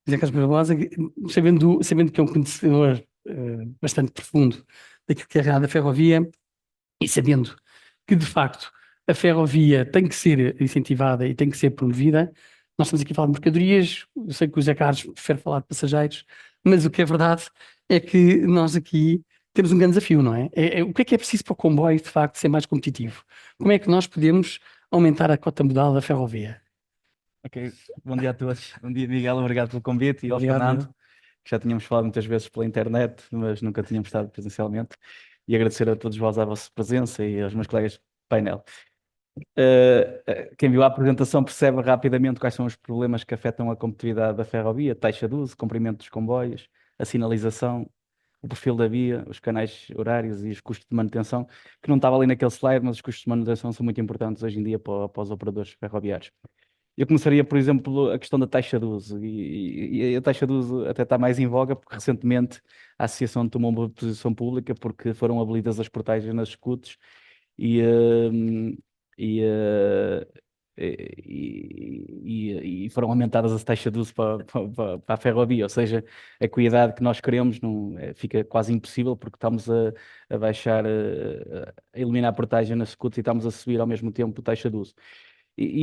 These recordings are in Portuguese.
José Carlos Barbosa, sabendo que é um conhecedor bastante profundo daquilo que é a realidade da ferrovia e sabendo que, de facto, a ferrovia tem que ser incentivada e tem que ser promovida, nós estamos aqui a falar de mercadorias, eu sei que o José Carlos prefere falar de passageiros, mas o que é verdade é que nós aqui temos um grande desafio, não é? O que é preciso para o comboio, de facto, ser mais competitivo? Como é que nós podemos aumentar a cota modal da ferrovia? Ok, bom dia a todos. Bom dia, Miguel. Obrigado pelo convite e ao Obrigado, Fernando, eu. que já tínhamos falado muitas vezes pela internet, mas nunca tínhamos estado presencialmente. E agradecer a todos vós a vossa presença e aos meus colegas de painel. Quem viu a apresentação percebe rapidamente quais são os problemas que afetam a competitividade da ferrovia: taxa de uso, comprimento dos comboios, a sinalização, o perfil da via, os canais horários e os custos de manutenção, que não estava ali naquele slide, mas os custos de manutenção são muito importantes hoje em dia para os operadores ferroviários. Eu começaria, por exemplo, a questão da taxa de uso. E a taxa de uso até está mais em voga, porque recentemente a Associação tomou uma posição pública porque foram abolidas as portagens nas SCUTs e, hum, e, eh, e foram aumentadas as taxas de uso para a ferrovia. Ou seja, a equidade que nós queremos não, fica quase impossível porque estamos a baixar, a eliminar a portagem nas SCUTs e estamos a subir ao mesmo tempo a taxa de uso.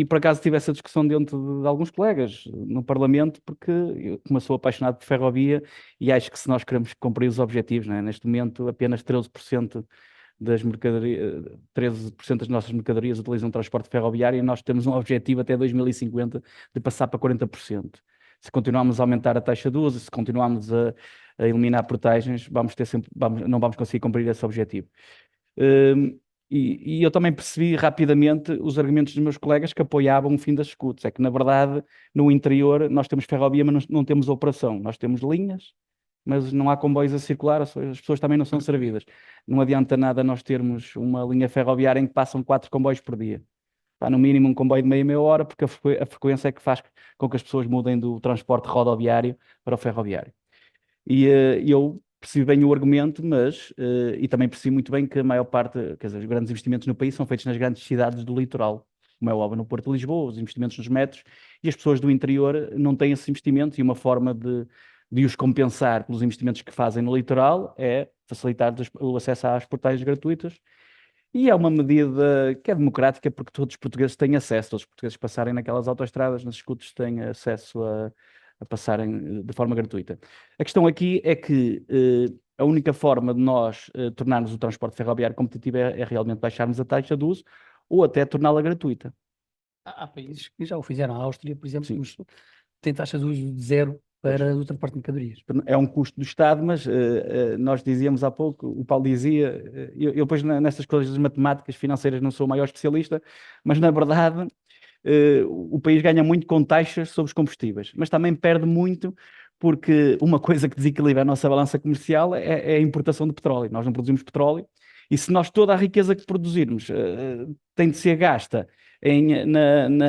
Por acaso tive essa discussão dentro de alguns colegas no Parlamento, porque eu, como eu sou apaixonado por ferrovia e acho que se nós queremos cumprir os objetivos, não é? Neste momento apenas 13% das mercadorias, 13% das nossas mercadorias utilizam transporte ferroviário e nós temos um objetivo até 2050 de passar para 40%. Se continuarmos a aumentar a taxa de uso, se continuarmos a eliminar portagens, vamos ter sempre, não vamos conseguir cumprir esse objetivo. Hum, e eu também percebi rapidamente os argumentos dos meus colegas que apoiavam o fim das escutas. É que, na verdade, no interior nós temos ferrovia, mas não temos operação. Nós temos linhas, mas não há comboios a circular, as pessoas também não são servidas. Não adianta nada nós termos uma linha ferroviária em que passam 4 comboios por dia. Está no mínimo um comboio de meia hora, porque a frequência é que faz com que as pessoas mudem do transporte rodoviário para o ferroviário. Eu percebi bem o argumento, mas e também percebi muito bem que a maior parte, quer dizer, os grandes investimentos no país são feitos nas grandes cidades do litoral, como é óbvio no Porto de Lisboa, os investimentos nos metros, e as pessoas do interior não têm esses investimentos, e uma forma de os compensar pelos investimentos que fazem no litoral é facilitar o acesso às portagens gratuitas. E é uma medida que é democrática porque todos os portugueses têm acesso, todos os portugueses passarem naquelas autoestradas, nos escudos têm acesso a passarem de forma gratuita. A questão aqui é que a única forma de nós tornarmos o transporte ferroviário competitivo é realmente baixarmos a taxa de uso ou até torná-la gratuita. Há países que já o fizeram. A Áustria, por exemplo, Sim, tem taxa de uso de zero pois. para o transporte de mercadorias. É um custo do Estado, mas nós dizíamos há pouco, o Paulo dizia, eu depois nessas coisas matemáticas financeiras não sou o maior especialista, mas na verdade o país ganha muito com taxas sobre os combustíveis, mas também perde muito porque uma coisa que desequilibra a nossa balança comercial é a importação de petróleo. Nós não produzimos petróleo e se nós toda a riqueza que produzirmos tem de ser gasta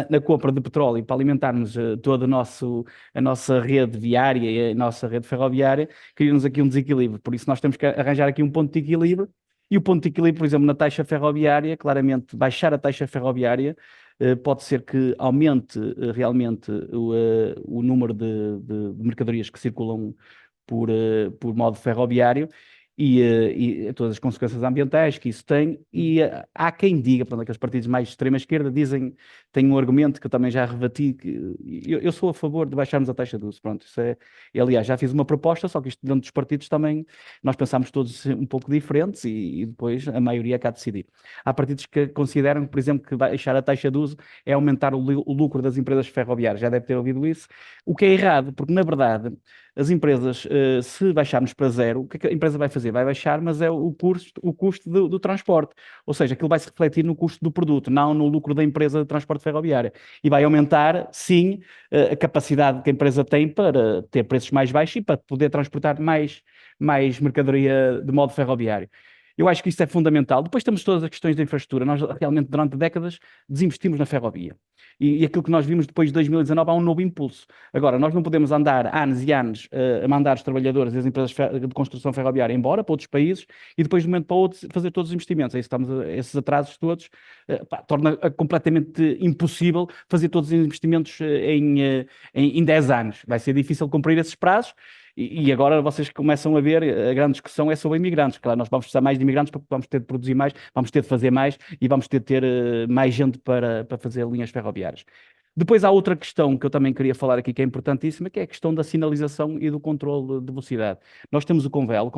na compra de petróleo para alimentarmos toda a nossa rede viária e a nossa rede ferroviária, cria-nos aqui um desequilíbrio. Por isso nós temos que arranjar aqui um ponto de equilíbrio e o ponto de equilíbrio, por exemplo, na taxa ferroviária, claramente baixar a taxa ferroviária pode ser que aumente realmente o número de mercadorias que circulam por modo ferroviário e todas as consequências ambientais que isso tem. E há quem diga, pronto, aqueles partidos mais de extrema-esquerda dizem, têm um argumento que eu também já rebati, que eu sou a favor de baixarmos a taxa de uso. Pronto, isso é, aliás, já fiz uma proposta, só que isto dentro dos partidos também, nós pensamos todos um pouco diferentes e depois a maioria cá decidir. Há partidos que consideram, por exemplo, que baixar a taxa de uso é aumentar o lucro das empresas ferroviárias. Já deve ter ouvido isso. O que é errado, porque na verdade as empresas, se baixarmos para zero, o que é que a empresa vai fazer? Vai baixar, mas é o custo do transporte. Ou seja, aquilo vai se refletir no custo do produto, não no lucro da empresa de transporte ferroviário. E vai aumentar, sim, a capacidade que a empresa tem para ter preços mais baixos e para poder transportar mais mercadoria de modo ferroviário. Eu acho que isso é fundamental. Depois temos todas as questões da infraestrutura. Nós realmente, durante décadas, desinvestimos na ferrovia. E aquilo que nós vimos depois de 2019, há um novo impulso. Agora, nós não podemos andar anos e anos a mandar os trabalhadores e as empresas de construção ferroviária embora para outros países e depois, de um momento para o outro, fazer todos os investimentos. É isso que esses atrasos todos, torna completamente impossível fazer todos os investimentos em 10 anos. Vai ser difícil cumprir esses prazos. E agora vocês começam a ver, a grande discussão é sobre imigrantes. Claro, nós vamos precisar mais de imigrantes porque vamos ter de produzir mais, vamos ter de fazer mais e vamos ter de ter mais gente para fazer linhas ferroviárias. Depois há outra questão que eu também queria falar aqui, que é importantíssima, que é a questão da sinalização e do controle de velocidade. Nós temos o Convel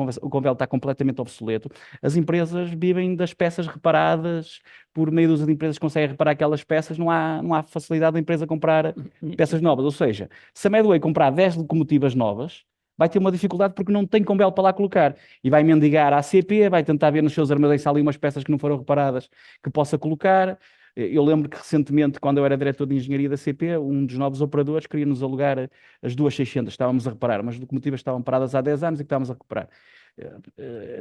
está completamente obsoleto. As empresas vivem das peças reparadas, por meio dos empresas que conseguem reparar aquelas peças, não há facilidade da empresa comprar peças novas. Ou seja, se a Medway comprar 10 locomotivas novas, vai ter uma dificuldade porque não tem Convel para lá colocar. E vai mendigar à CP, vai tentar ver nos seus armazéns se há ali umas peças que não foram reparadas que possa colocar. Eu lembro que recentemente, quando eu era diretor de engenharia da CP, um dos novos operadores queria nos alugar as duas 600, estávamos a reparar, mas as locomotivas estavam paradas há 10 anos e que estávamos a recuperar.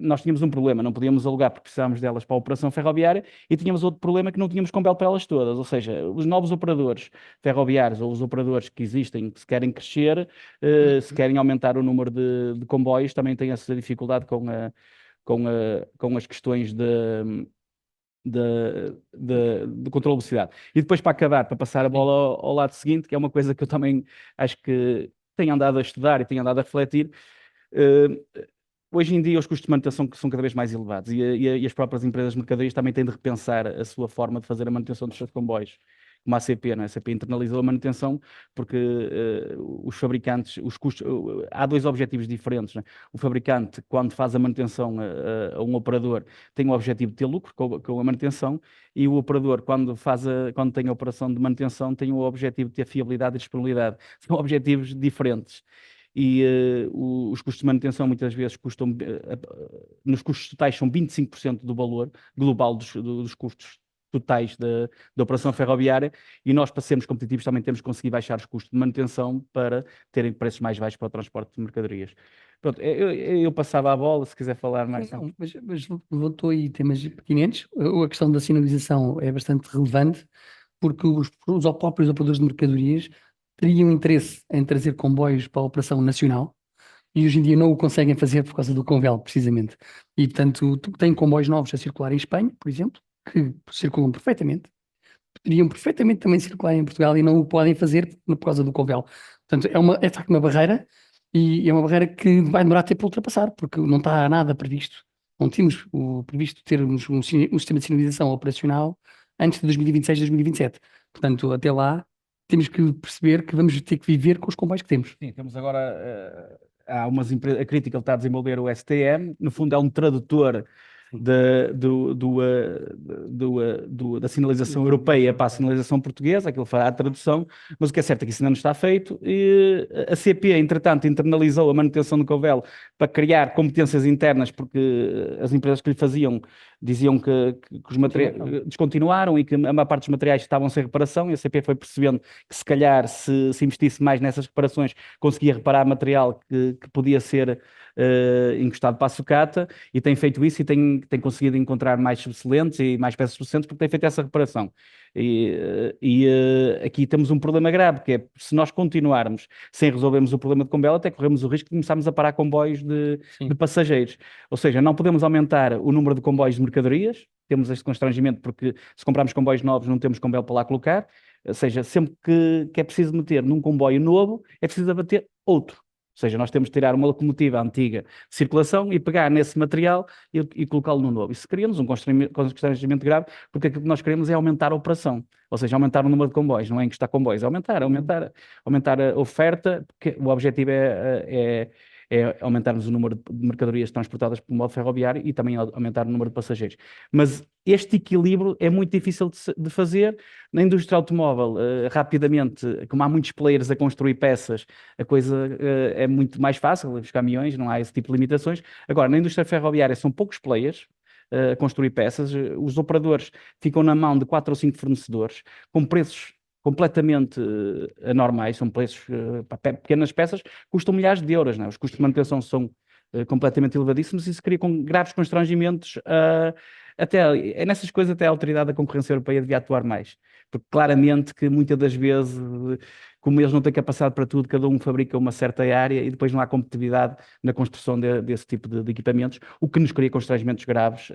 Nós tínhamos um problema, não podíamos alugar porque precisávamos delas para a operação ferroviária e tínhamos outro problema que não tínhamos Convel para elas todas, ou seja, os novos operadores ferroviários ou os operadores que existem, que se querem crescer, se querem aumentar o número de comboios, também têm essa dificuldade com as questões de controle de velocidade. E depois, para acabar, para passar a bola ao lado seguinte, que é uma coisa que eu também acho que tenho andado a estudar e tenho andado a refletir. Hoje em dia os custos de manutenção são cada vez mais elevados e as próprias empresas de mercadorias também têm de repensar a sua forma de fazer a manutenção dos seus comboios. Como a ACP, não é? A ACP internalizou a manutenção porque os fabricantes, os custos, há dois objetivos diferentes, não é? O fabricante, quando faz a manutenção a um operador, tem o objetivo de ter lucro com a manutenção e o operador, quando tem a operação de manutenção, tem o objetivo de ter fiabilidade e disponibilidade. São objetivos diferentes e os custos de manutenção muitas vezes nos custos totais são 25% do valor global dos custos totais da operação ferroviária e nós, para sermos competitivos, também temos que conseguir baixar os custos de manutenção para terem preços mais baixos para o transporte de mercadorias. Pronto, eu passava a bola, se quiser falar mais. Não, mas levantou aí temas pertinentes. A questão da sinalização é bastante relevante, porque os próprios operadores de mercadorias teriam interesse em trazer comboios para a operação nacional e hoje em dia não o conseguem fazer por causa do Convel, precisamente. E, portanto, tem comboios novos a circular em Espanha, por exemplo, que circulam perfeitamente. Poderiam perfeitamente também circular em Portugal e não o podem fazer por causa do Convel. Portanto, é de facto uma barreira e é uma barreira que vai demorar tempo a ultrapassar, porque não está nada previsto. Não tínhamos previsto termos um sistema de sinalização operacional antes de 2026, 2027. Portanto, até lá, temos que perceber que vamos ter que viver com os comboios que temos. Sim, temos agora, há umas empresas, a Critical está a desenvolver o STM, no fundo é um tradutor da sinalização europeia para a sinalização portuguesa, aquilo fará a tradução, mas o que é certo é que isso ainda não está feito e a CP, entretanto, internalizou a manutenção do Convel para criar competências internas, porque as empresas que lhe faziam diziam que os materiais descontinuaram e que a maior parte dos materiais estavam sem reparação e a CP foi percebendo que se calhar se investisse mais nessas reparações conseguia reparar material que podia ser encostado para a sucata e tem feito isso e tem conseguido encontrar mais subsolentes e mais peças subsolentes porque tem feito essa reparação. Aqui temos um problema grave, que é se nós continuarmos sem resolvermos o problema de Convel, até corremos o risco de começarmos a parar comboios de passageiros. Ou seja, não podemos aumentar o número de comboios de mercadorias, temos este constrangimento porque se comprarmos comboios novos não temos Convel para lá colocar, ou seja, sempre que é preciso meter num comboio novo, é preciso abater outro. Ou seja, nós temos de tirar uma locomotiva antiga de circulação e pegar nesse material e colocá-lo no novo. Isso cria-nos um constrangimento grave, porque aquilo que nós queremos é aumentar a operação. Ou seja, aumentar o número de comboios, não é encostar comboios, é aumentar a oferta, porque o objetivo é aumentarmos o número de mercadorias transportadas por modo ferroviário e também aumentar o número de passageiros. Mas este equilíbrio é muito difícil de fazer. Na indústria automóvel, rapidamente, como há muitos players a construir peças, a coisa é muito mais fácil, os caminhões, não há esse tipo de limitações. Agora, na indústria ferroviária são poucos players a construir peças, os operadores ficam na mão de 4 ou 5 fornecedores, com preços completamente anormais, são preços para pequenas peças, custam milhares de euros, não é? Os custos de manutenção são completamente elevadíssimos, isso cria graves constrangimentos, até nessas coisas até a Autoridade da Concorrência Europeia devia atuar mais, porque claramente que muitas das vezes, como eles não têm capacidade para tudo, cada um fabrica uma certa área e depois não há competitividade na construção desse tipo de equipamentos, o que nos cria constrangimentos graves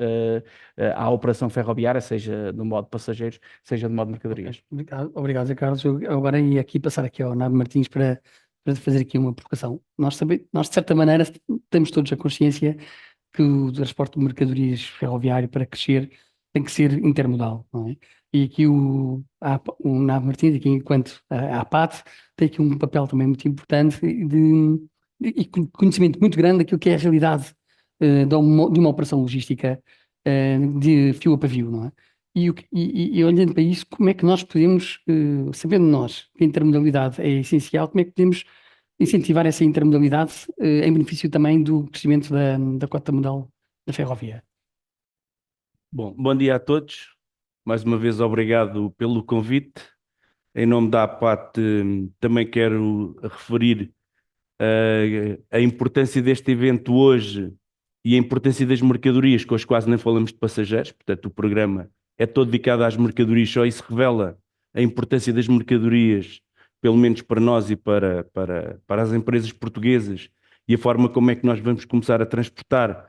à operação ferroviária, seja do modo passageiros, seja do modo mercadorias. Obrigado, Zé Carlos. Eu agora ia aqui passar aqui ao Nabe Martins para fazer aqui uma provocação. Nós, de certa maneira, temos todos a consciência que o transporte de mercadorias ferroviário, para crescer, tem que ser intermodal, não é? E aqui o Nabe Martins, aqui enquanto a APAT, tem aqui um papel também muito importante e conhecimento muito grande daquilo que é a realidade de uma operação logística de fio a pavio, não é? E olhando para isso, como é que nós podemos, sabendo nós que a intermodalidade é essencial, como é que podemos incentivar essa intermodalidade em benefício também do crescimento da cota modal da ferrovia? Bom dia a todos. Mais uma vez, obrigado pelo convite. Em nome da APAT, também quero referir a importância deste evento hoje e a importância das mercadorias, que hoje quase nem falamos de passageiros, portanto, o programa é todo dedicado às mercadorias, só isso revela a importância das mercadorias, pelo menos para nós e para as empresas portuguesas, e a forma como é que nós vamos começar a transportar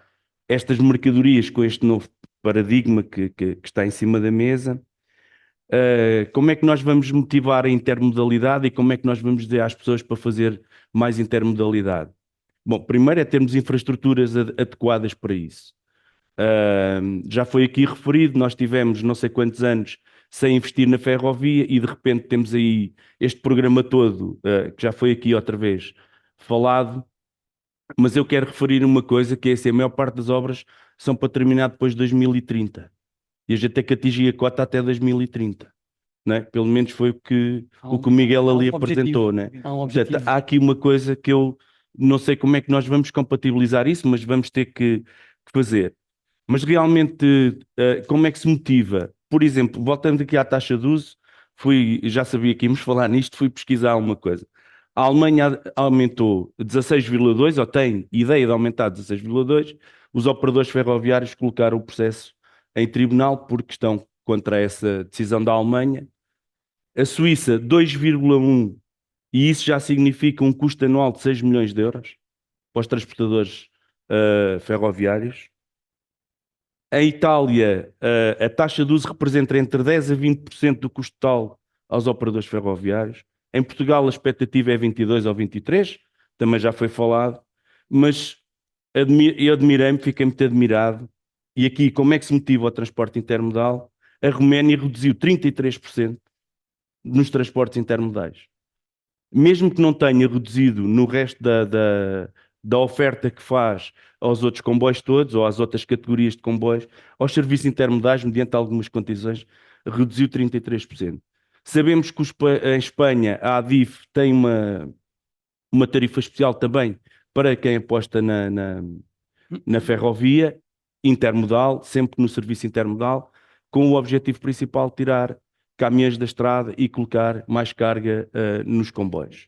estas mercadorias com este novo paradigma que está em cima da mesa. Como é que nós vamos motivar a intermodalidade e como é que nós vamos dizer às pessoas para fazer mais intermodalidade? Bom, primeiro é termos infraestruturas adequadas para isso. Já foi aqui referido, nós tivemos não sei quantos anos sem investir na ferrovia e de repente temos aí este programa todo, que já foi aqui outra vez falado, mas eu quero referir uma coisa, que é assim, a maior parte das obras são para terminar depois de 2030. E a gente tem que atingir a cota até 2030. Né? Pelo menos foi o que o Miguel ali apresentou. Né? Portanto, há aqui uma coisa que eu não sei como é que nós vamos compatibilizar isso, mas vamos ter que fazer. Mas realmente, como é que se motiva? Por exemplo, voltando aqui à taxa de uso, já sabia que íamos falar nisto, fui pesquisar alguma coisa. A Alemanha aumentou 16,2, ou tem ideia de aumentar 16,2, os operadores ferroviários colocaram o processo em tribunal porque estão contra essa decisão da Alemanha. A Suíça, 2,1, e isso já significa um custo anual de 6 milhões de euros para os transportadores ferroviários. Em Itália, a taxa de uso representa entre 10% a 20% do custo total aos operadores ferroviários. Em Portugal, a expectativa é 22 ou 23, também já foi falado, mas eu admirei-me, fiquei muito admirado. E aqui, como é que se motiva o transporte intermodal? A Roménia reduziu 33% nos transportes intermodais. Mesmo que não tenha reduzido no resto da oferta que faz aos outros comboios todos, ou às outras categorias de comboios, aos serviços intermodais, mediante algumas condições, reduziu 33%. Sabemos que em Espanha a ADIF tem uma tarifa especial também para quem aposta na ferrovia intermodal, sempre no serviço intermodal, com o objetivo principal de tirar caminhões da estrada e colocar mais carga nos comboios.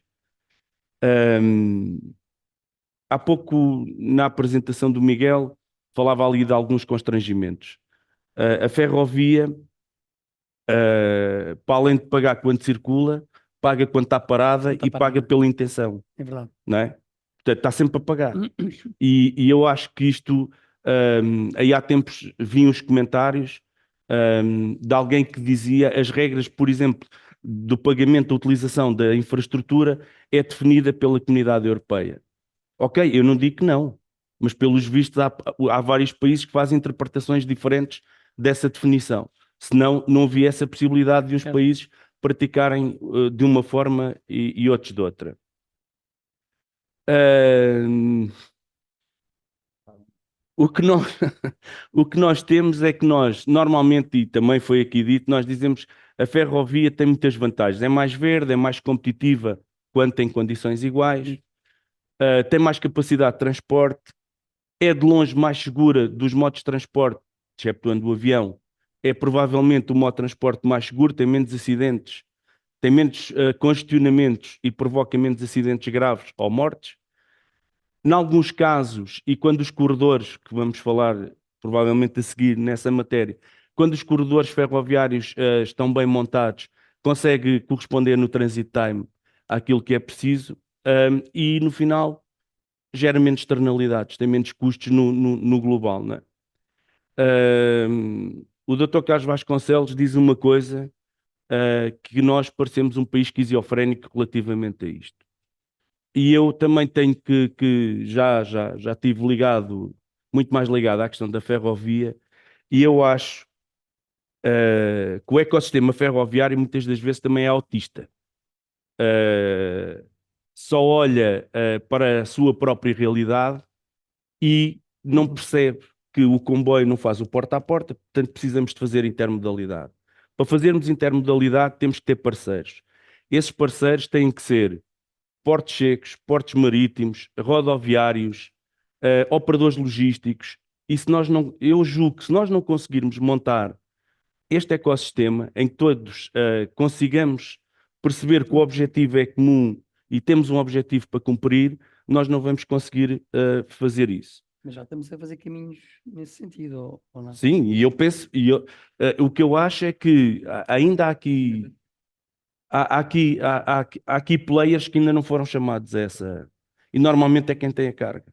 Há pouco, na apresentação do Miguel, falava ali de alguns constrangimentos. A ferrovia, para além de pagar quando circula, paga quando está parada e paga pela intenção. É verdade. Não é? Portanto, está sempre a pagar. E eu acho que isto, aí há tempos vi uns comentários de alguém que dizia as regras, por exemplo, do pagamento da utilização da infraestrutura é definida pela Comunidade Europeia. Ok, eu não digo que não, mas pelos vistos há vários países que fazem interpretações diferentes dessa definição. Senão não havia essa possibilidade de uns países praticarem de uma forma e outros de outra. O que nós temos é que nós, normalmente, e também foi aqui dito, nós dizemos a ferrovia tem muitas vantagens. É mais verde, é mais competitiva quando tem condições iguais, tem mais capacidade de transporte, é de longe mais segura dos modos de transporte, exceptuando o avião. É provavelmente o modo de transporte mais seguro, tem menos acidentes, tem menos congestionamentos e provoca menos acidentes graves ou mortes. Em alguns casos, e quando os corredores, que vamos falar provavelmente a seguir nessa matéria, quando os corredores ferroviários estão bem montados, consegue corresponder no transit time àquilo que é preciso, e no final gera menos externalidades, tem menos custos no global, não é? O Dr. Carlos Vasconcelos diz uma coisa, que nós parecemos um país esquizofrénico relativamente a isto. E eu também tenho que já estive ligado, muito mais ligado à questão da ferrovia, e eu acho que o ecossistema ferroviário muitas das vezes também é autista. Só olha para a sua própria realidade e não percebe que o comboio não faz o porta a porta, portanto precisamos de fazer intermodalidade. Para fazermos intermodalidade temos que ter parceiros. Esses parceiros têm que ser portos secos, portos marítimos, rodoviários, operadores logísticos. E se nós não, eu julgo que se nós não conseguirmos montar este ecossistema em que todos consigamos perceber que o objetivo é comum e temos um objetivo para cumprir, nós não vamos conseguir fazer isso. Mas já estamos a fazer caminhos nesse sentido, ou não? Sim, e eu penso, o que eu acho é que ainda há aqui, há aqui players que ainda não foram chamados a essa, e normalmente é quem tem a carga,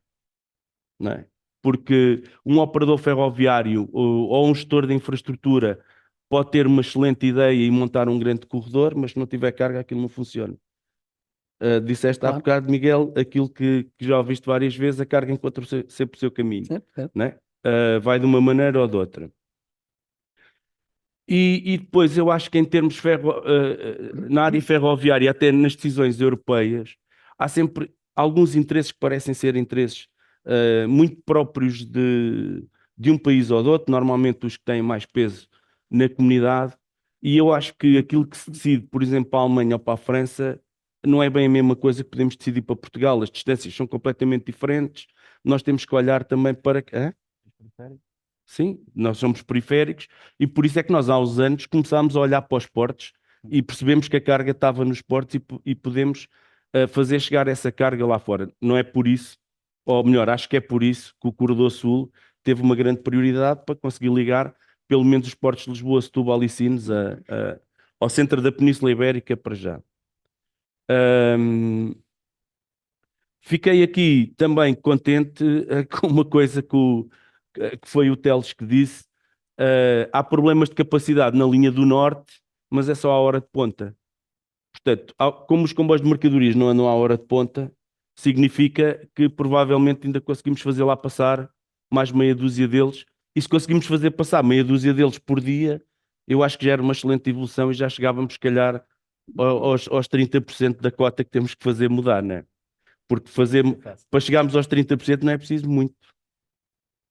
não é? Porque um operador ferroviário ou um gestor de infraestrutura pode ter uma excelente ideia e montar um grande corredor, mas se não tiver carga, aquilo não funciona. Disseste há Claro. bocado, Miguel, aquilo que já ouviste várias vezes, a carga encontra sempre o seu caminho, Certo, certo. não é? Vai de uma maneira ou de outra. E depois eu acho que em termos na área ferroviária, até nas decisões europeias, há sempre alguns interesses que parecem ser interesses muito próprios de um país ou de outro, normalmente os que têm mais peso na comunidade, e eu acho que aquilo que se decide, por exemplo, para a Alemanha ou para a França, não é bem a mesma coisa que podemos decidir para Portugal. As distâncias são completamente diferentes, nós temos que olhar também para... Hã? Sim, nós somos periféricos e por isso é que nós há uns anos começámos a olhar para os portos e percebemos que a carga estava nos portos e podemos fazer chegar essa carga lá fora. Não é por isso, ou melhor, acho que é por isso que o Corredor Sul teve uma grande prioridade para conseguir ligar pelo menos os portos de Lisboa, Setúbal e Sines ao centro da Península Ibérica para já. Fiquei aqui também contente com uma coisa que foi o Teles que disse. Há problemas de capacidade na linha do norte, mas é só à hora de ponta. Portanto, como os comboios de mercadorias não andam à hora de ponta, significa que provavelmente ainda conseguimos fazer lá passar mais meia dúzia deles. E se conseguimos fazer passar meia dúzia deles por dia, eu acho que já era uma excelente evolução e já chegávamos, se calhar, aos 30% da cota que temos que fazer mudar, não é? Porque para chegarmos aos 30% não é preciso muito.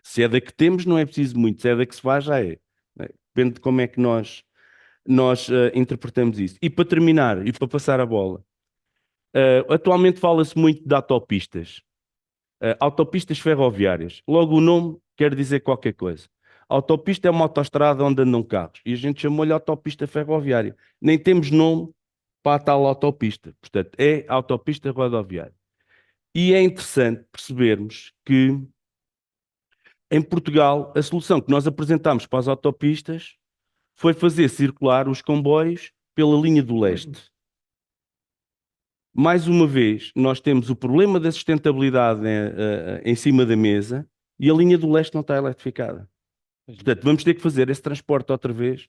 Se é da que temos, não é preciso muito. Se é da que se faz, já é. Depende de como é que nós interpretamos isso. E para terminar, e para passar a bola, atualmente fala-se muito de autopistas. Autopistas ferroviárias. Logo o nome quer dizer qualquer coisa. Autopista é uma autoestrada onde andam carros. E a gente chamou-lhe autopista ferroviária. Nem temos nome para a tal autopista. Portanto, é autopista rodoviária. E é interessante percebermos que em Portugal a solução que nós apresentámos para as autopistas foi fazer circular os comboios pela linha do leste. Mais uma vez, nós temos o problema da sustentabilidade em cima da mesa e a linha do leste não está eletrificada. Portanto, vamos ter que fazer esse transporte outra vez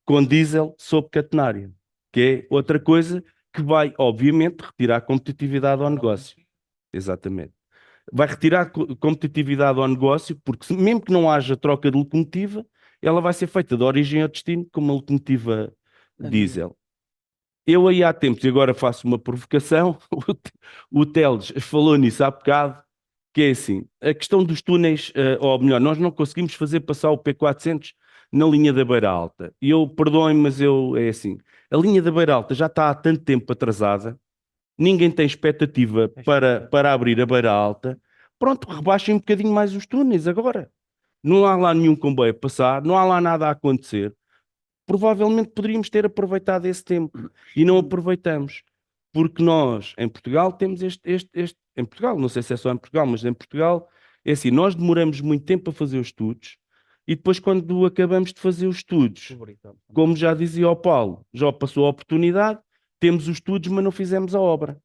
com diesel sob catenária, que é outra coisa que vai, obviamente, retirar competitividade ao negócio. Exatamente. Vai retirar competitividade ao negócio, porque mesmo que não haja troca de locomotiva, ela vai ser feita de origem ao destino com uma locomotiva diesel. Eu aí há tempos, e agora faço uma provocação, o Teles falou nisso há bocado, que é assim, a questão dos túneis, ou melhor, nós não conseguimos fazer passar o P400 na linha da Beira Alta. E eu, perdoem, mas é assim, a linha da Beira Alta já está há tanto tempo atrasada, ninguém tem expectativa para abrir a Beira Alta, pronto, rebaixem um bocadinho mais os túneis agora. Não há lá nenhum comboio a passar, não há lá nada a acontecer. Provavelmente poderíamos ter aproveitado esse tempo e não aproveitamos. porque nós, em Portugal, temos em Portugal, não sei se é só em Portugal, mas em Portugal, é assim, nós demoramos muito tempo a fazer os estudos e depois quando acabamos de fazer os estudos, como já dizia o Paulo, já passou a oportunidade, temos os estudos, mas não fizemos a obra.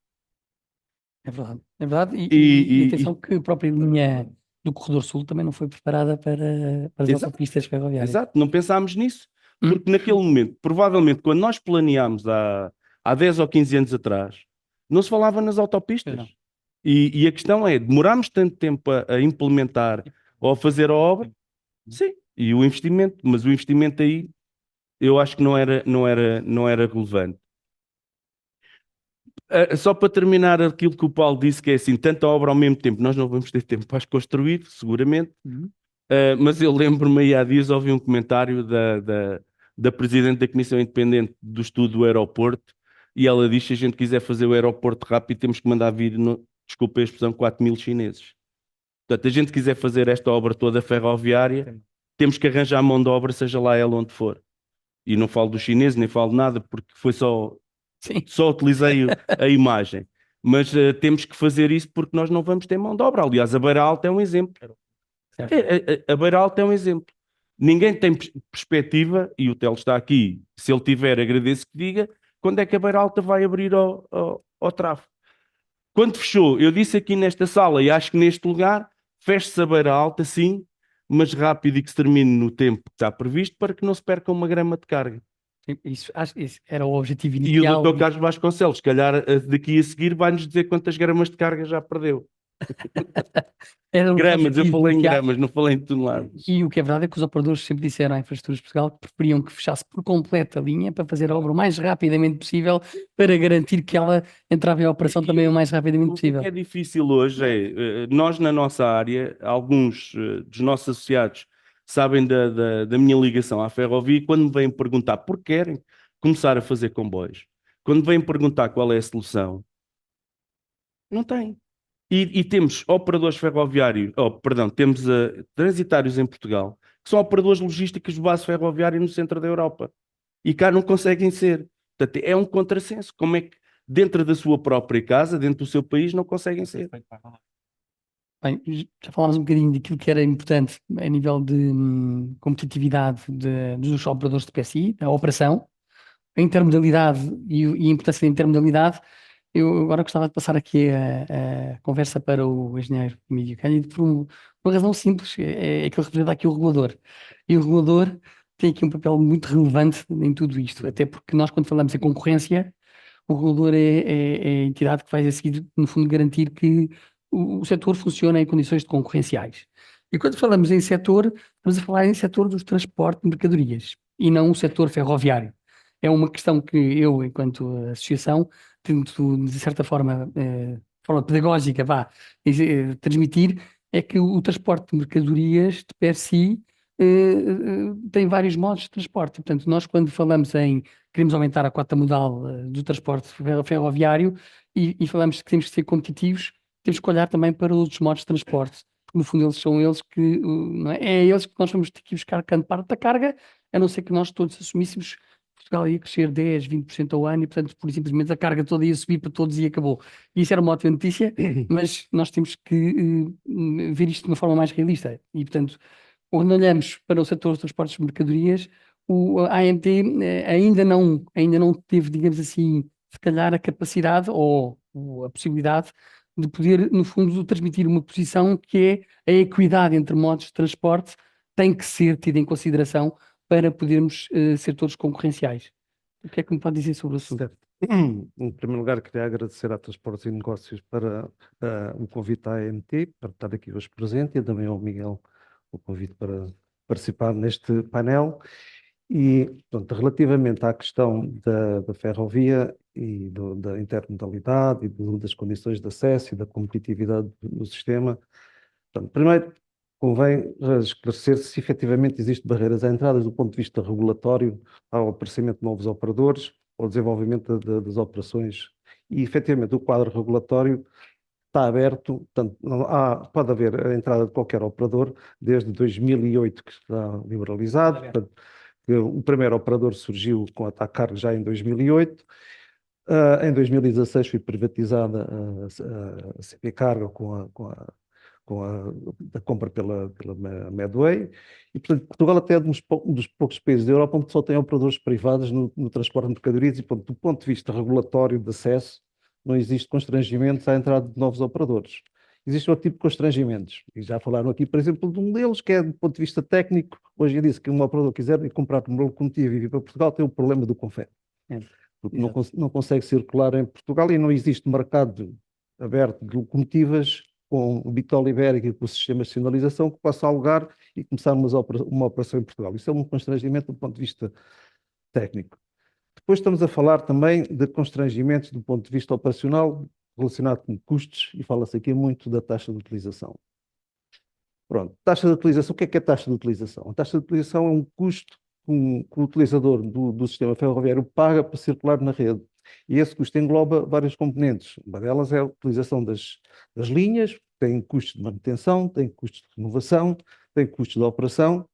É verdade. É verdade. E, E, e e- atenção que a própria linha do Corredor Sul também não foi preparada para as Exato. autopistas ferroviárias. Exato, não pensámos nisso, Hum? porque naquele momento, provavelmente, quando nós planeámos há 10 ou 15 anos atrás, não se falava nas autopistas. Pois não. E a questão é, demorámos tanto tempo a implementar ou a fazer a obra? Sim, e o investimento, mas o investimento aí eu acho que não era relevante. Só para terminar aquilo que o Paulo disse, que é assim, tanta obra ao mesmo tempo, nós não vamos ter tempo para as construir, seguramente. Uhum. Mas eu lembro-me aí há dias, ouvi um comentário da Presidente da Comissão Independente do Estudo do Aeroporto, e ela diz que se a gente quiser fazer o aeroporto rápido, temos que mandar vir, desculpa a expressão, 4.000 chineses. Portanto, a gente quiser fazer esta obra toda ferroviária, temos que arranjar mão de obra, seja lá ela onde for. E não falo dos chineses, nem falo de nada, porque foi Sim. só utilizei a imagem. Mas temos que fazer isso porque nós não vamos ter mão de obra. Aliás, a Beira Alta é um exemplo. Certo. A Beira Alta é um exemplo. Ninguém tem perspectiva, e o Tel está aqui, se ele tiver, agradeço que diga, quando é que a Beira Alta vai abrir ao tráfego. Quando fechou, eu disse aqui nesta sala, e acho que neste lugar, feche-se a Beira Alta, sim, mas rápido e que se termine no tempo que está previsto, para que não se perca uma grama de carga. Isso, acho que esse era o objetivo E o inicial. Dr. Carlos Vasconcelos, se calhar daqui a seguir, vai-nos dizer quantas gramas de carga já perdeu. Era o Gramas, eu objetivo falei em inicial. gramas, não falei em toneladas. E o que é verdade é que os operadores sempre disseram à Infraestruturas de Portugal que preferiam que fechasse por completo a linha para fazer a obra o mais rapidamente possível, para garantir que ela entrava em operação também o mais rapidamente O que possível. é difícil hoje nós na nossa área, alguns dos nossos associados sabem da minha ligação à ferrovia e quando me vêm perguntar porque querem começar a fazer comboios, quando me vêm perguntar qual é a solução, não tem. E temos operadores ferroviários, perdão, temos transitários em Portugal, que são operadores logísticos de base ferroviária no centro da Europa. E cá não conseguem ser. Portanto, é um contrassenso. Como é que dentro da sua própria casa, dentro do seu país, não conseguem ser? Bem, já falámos um bocadinho daquilo que era importante a nível de competitividade dos operadores de PSI, a operação, a intermodalidade e a importância da intermodalidade. Eu agora gostava de passar aqui a conversa para o engenheiro Emílio Cândido por uma razão simples, é que ele representa aqui o regulador. E o regulador tem aqui um papel muito relevante em tudo isto, até porque nós, quando falamos em concorrência, o regulador é a entidade que vai a seguir, no fundo, garantir que o setor funciona em condições concorrenciais. E quando falamos em setor, estamos a falar em setor dos transportes de mercadorias e não o setor ferroviário. É uma questão que eu, enquanto associação, tento, de certa forma, de forma pedagógica, transmitir, é que o transporte de mercadorias, de per si, tem vários modos de transporte. Portanto, nós quando falamos em queremos aumentar a cota modal do transporte ferroviário e falamos que temos que ser competitivos, temos que olhar também para outros modos de transporte, porque no fundo eles são eles que, não é? É a eles que nós vamos ter que ir buscar grande parte da carga, a não ser que nós todos assumíssemos que Portugal ia crescer 10, 20% ao ano e, portanto, por simplesmente a carga toda ia subir para todos e acabou. E isso era uma ótima notícia, mas nós temos que ver isto de uma forma mais realista. E, portanto, quando olhamos para o setor dos transportes de mercadorias, a ANT ainda não teve, digamos assim, se calhar a capacidade ou a possibilidade de poder, no fundo, transmitir uma posição que é a equidade entre modos de transporte tem que ser tida em consideração para podermos ser todos concorrenciais. O que é que me pode dizer sobre o assunto? Certo. Em primeiro lugar, queria agradecer à Transportes e Negócios para o convite à AMT, para estar aqui hoje presente, e também ao Miguel o convite para participar neste painel. E, portanto, relativamente à questão da ferrovia e da intermodalidade e das condições de acesso e da competitividade do sistema, portanto, primeiro convém esclarecer se efetivamente existem barreiras à entrada do ponto de vista regulatório ao aparecimento de novos operadores, ao desenvolvimento das operações. E, efetivamente, o quadro regulatório está aberto, portanto, pode haver a entrada de qualquer operador, desde 2008 que está liberalizado. Portanto, o primeiro operador surgiu com a TACARG já em 2008. Em 2016 foi privatizada a CP Cargo com a compra pela Medway, e portanto Portugal até é um dos poucos países da Europa onde só tem operadores privados no transporte de mercadorias e portanto, do ponto de vista regulatório de acesso não existe constrangimentos à entrada de novos operadores. Existe outro tipo de constrangimentos, e já falaram aqui, por exemplo, de um deles que é do ponto de vista técnico. Hoje em dia, se um operador quiser ir comprar uma locomotiva e vir para Portugal, tem o problema do CONFER, porque não consegue circular em Portugal e não existe mercado aberto de locomotivas com o bitolo ibérico e com o sistema de sinalização que possa alugar e começar uma operação em Portugal. Isso é um constrangimento do ponto de vista técnico. Depois estamos a falar também de constrangimentos do ponto de vista operacional relacionado com custos, e fala-se aqui muito da taxa de utilização. Pronto, taxa de utilização, o que é taxa de utilização? A taxa de utilização é um custo que o utilizador do sistema ferroviário paga para circular na rede. E esse custo engloba vários componentes. Uma delas é a utilização das linhas, tem custos de manutenção, tem custos de renovação, tem custos de operação.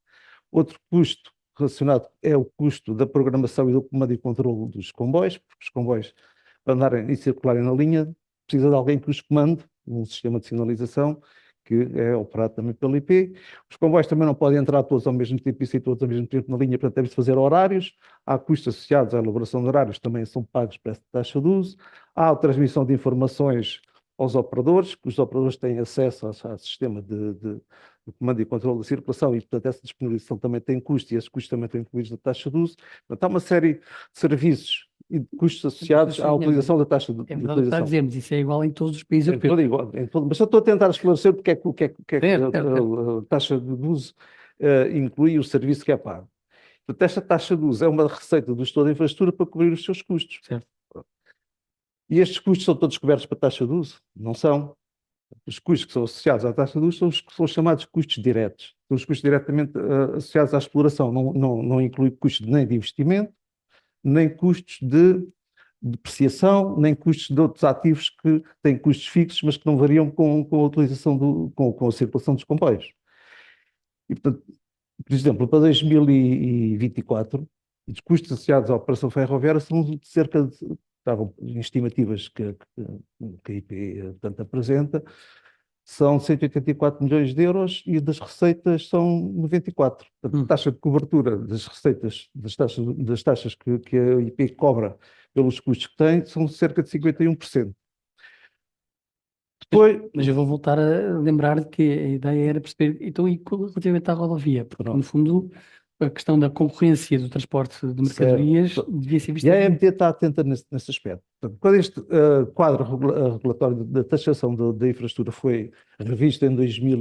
Outro custo relacionado é o custo da programação e do comando e controle dos comboios, porque os comboios, para andarem e circularem na linha, precisa de alguém que os comande, um sistema de sinalização, que é operado também pela IP. Os comboios também não podem entrar todos ao mesmo tempo e sair todos ao mesmo tempo na linha, portanto deve-se fazer horários. Há custos associados à elaboração de horários, também são pagos por essa taxa de uso. Há a transmissão de informações aos operadores, que os operadores têm acesso ao sistema de comando e controle da circulação e, portanto, essa disponibilização também tem custos e esses custos também estão incluídos na taxa de uso. Portanto, há uma série de serviços e de custos associados à utilização da taxa de É verdade o que utilização. está a dizer, mas isso é igual em todos os países É europeus. tudo igual, mas eu estou a tentar esclarecer porque é que Certo. a taxa de uso inclui o serviço que é pago. Portanto, esta taxa de uso é uma receita do gestor da infraestrutura para cobrir os seus custos. Certo. E estes custos são todos cobertos para a taxa de uso? Não são. Os custos que são associados à taxa de uso são os que são chamados custos diretos. São os custos diretamente associados à exploração. Não inclui custos nem de investimento, nem custos de depreciação, nem custos de outros ativos que têm custos fixos, mas que não variam com a utilização com a circulação dos comboios. E, portanto, por exemplo, para 2024, os custos associados à operação ferroviária são de cerca de, estavam em estimativas que a IP, portanto, apresenta, são 184 milhões de euros e das receitas são 94. Portanto, a taxa de cobertura das receitas, das taxas que a IP cobra pelos custos que tem, são cerca de 51%. Depois, Mas eu vou voltar a lembrar que a ideia era perceber, então, e relativamente à rodovia, porque no fundo a questão da concorrência do transporte de mercadorias devia ser vista. E a AMT está atenta nesse aspecto. Portanto, quando este quadro regulatório da taxação da infraestrutura foi revisto em 2000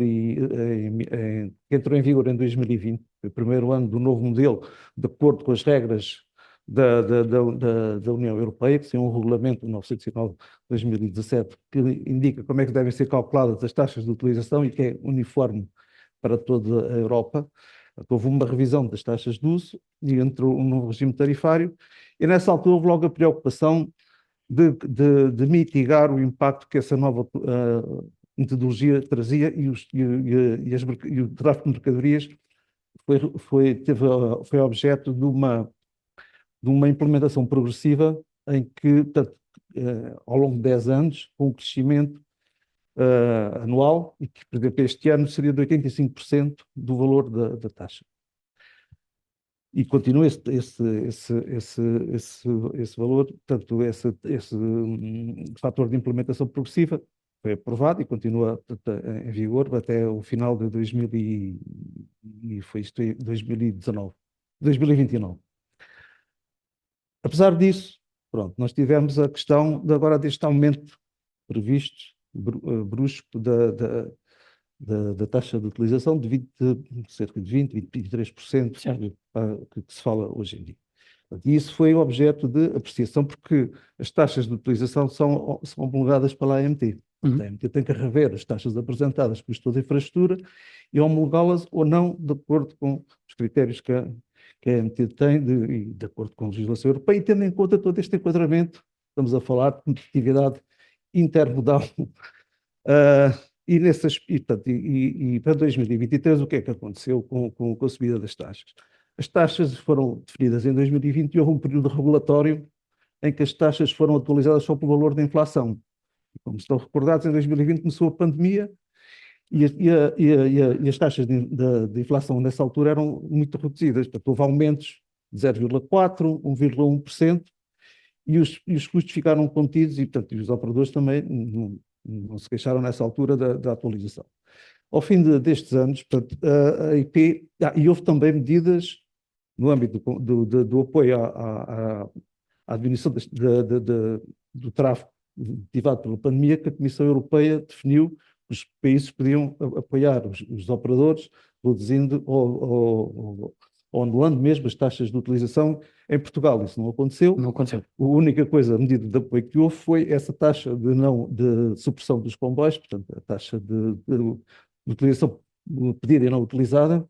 entrou em vigor em 2020, o primeiro ano do novo modelo, de acordo com as regras da União Europeia, que tem um regulamento 909/2017, que indica como é que devem ser calculadas as taxas de utilização e que é uniforme para toda a Europa. Houve uma revisão das taxas de uso e entrou um novo regime tarifário, e nessa altura houve logo a preocupação de mitigar o impacto que essa nova metodologia trazia e o tráfego de mercadorias foi objeto de uma implementação progressiva em que, portanto, ao longo de 10 anos, com um crescimento anual, e que, por exemplo, este ano seria de 85% do valor da taxa. E continua esse valor, portanto, esse fator de implementação progressiva foi aprovado e continua em vigor até o final de 2029. Apesar disso, pronto, nós tivemos a questão agora deste aumento previsto, brusco, da taxa de utilização de cerca de 23% que se fala hoje em dia. E isso foi objeto de apreciação, porque as taxas de utilização são homologadas pela AMT. A AMT tem que rever as taxas apresentadas pelo gestor de infraestrutura e homologá-las ou não, de acordo com os critérios que a AMT tem e de acordo com a legislação europeia, e tendo em conta todo este enquadramento, estamos a falar de competitividade intermodal. E para 2023, o que é que aconteceu com a subida das taxas? As taxas foram definidas em 2020 e houve um período regulatório em que as taxas foram atualizadas só pelo valor da inflação. Como estão recordados, em 2020 começou a pandemia e as taxas de inflação nessa altura eram muito reduzidas. Portanto, houve aumentos de 0,4%, 1,1%, e os custos ficaram contidos e, portanto, os operadores também não se queixaram nessa altura da atualização. Ao fim destes anos, portanto, a IP... e houve também medidas no âmbito do apoio à diminuição do tráfego motivado pela pandemia, que a Comissão Europeia definiu que os países podiam apoiar os operadores, reduzindo ou anulando mesmo as taxas de utilização. Em Portugal isso não aconteceu. Não aconteceu. A única coisa, a medida de apoio que houve foi essa taxa de supressão dos comboios, portanto, a taxa de utilização pedida e não utilizada,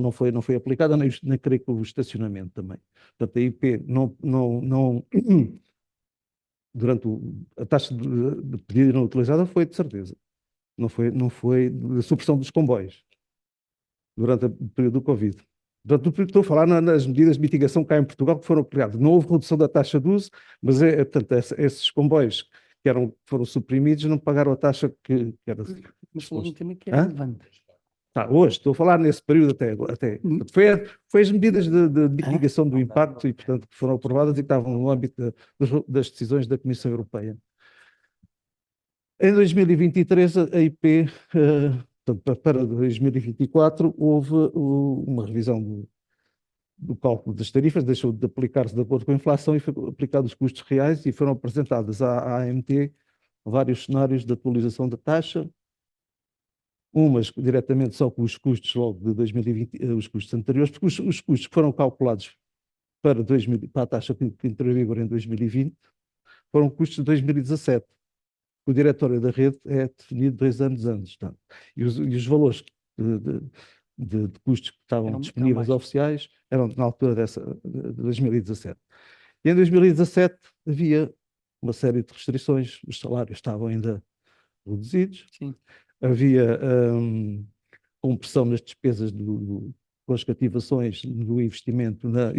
não foi aplicada, nem creio que o estacionamento também. Portanto, a IP durante a taxa de pedida e não utilizada foi de certeza. Não foi de supressão dos comboios durante o período do Covid. Portanto, estou a falar nas medidas de mitigação cá em Portugal que foram aplicadas. Não houve redução da taxa de uso, mas portanto, esses comboios foram suprimidos não pagaram a taxa que era. Mas falou um tema que é Hã? relevante. Hoje, estou a falar nesse período até. Foi as medidas de mitigação do impacto e, portanto, que foram aprovadas e que estavam no âmbito das decisões da Comissão Europeia. Em 2023, a IP, portanto, para 2024, houve uma revisão do cálculo das tarifas, deixou de aplicar-se de acordo com a inflação e foi aplicado os custos reais e foram apresentados à AMT vários cenários de atualização da taxa, umas diretamente só com os custos logo de 2020, os custos anteriores, porque os custos que foram calculados para a taxa que entrou em vigor em 2020 foram custos de 2017. O diretório da rede é definido 2 anos antes. Tá? E os valores de custos que estavam disponíveis oficiais eram na altura de 2017. E em 2017 havia uma série de restrições, os salários estavam ainda reduzidos. Sim. Havia compressão nas despesas com as cativações do investimento na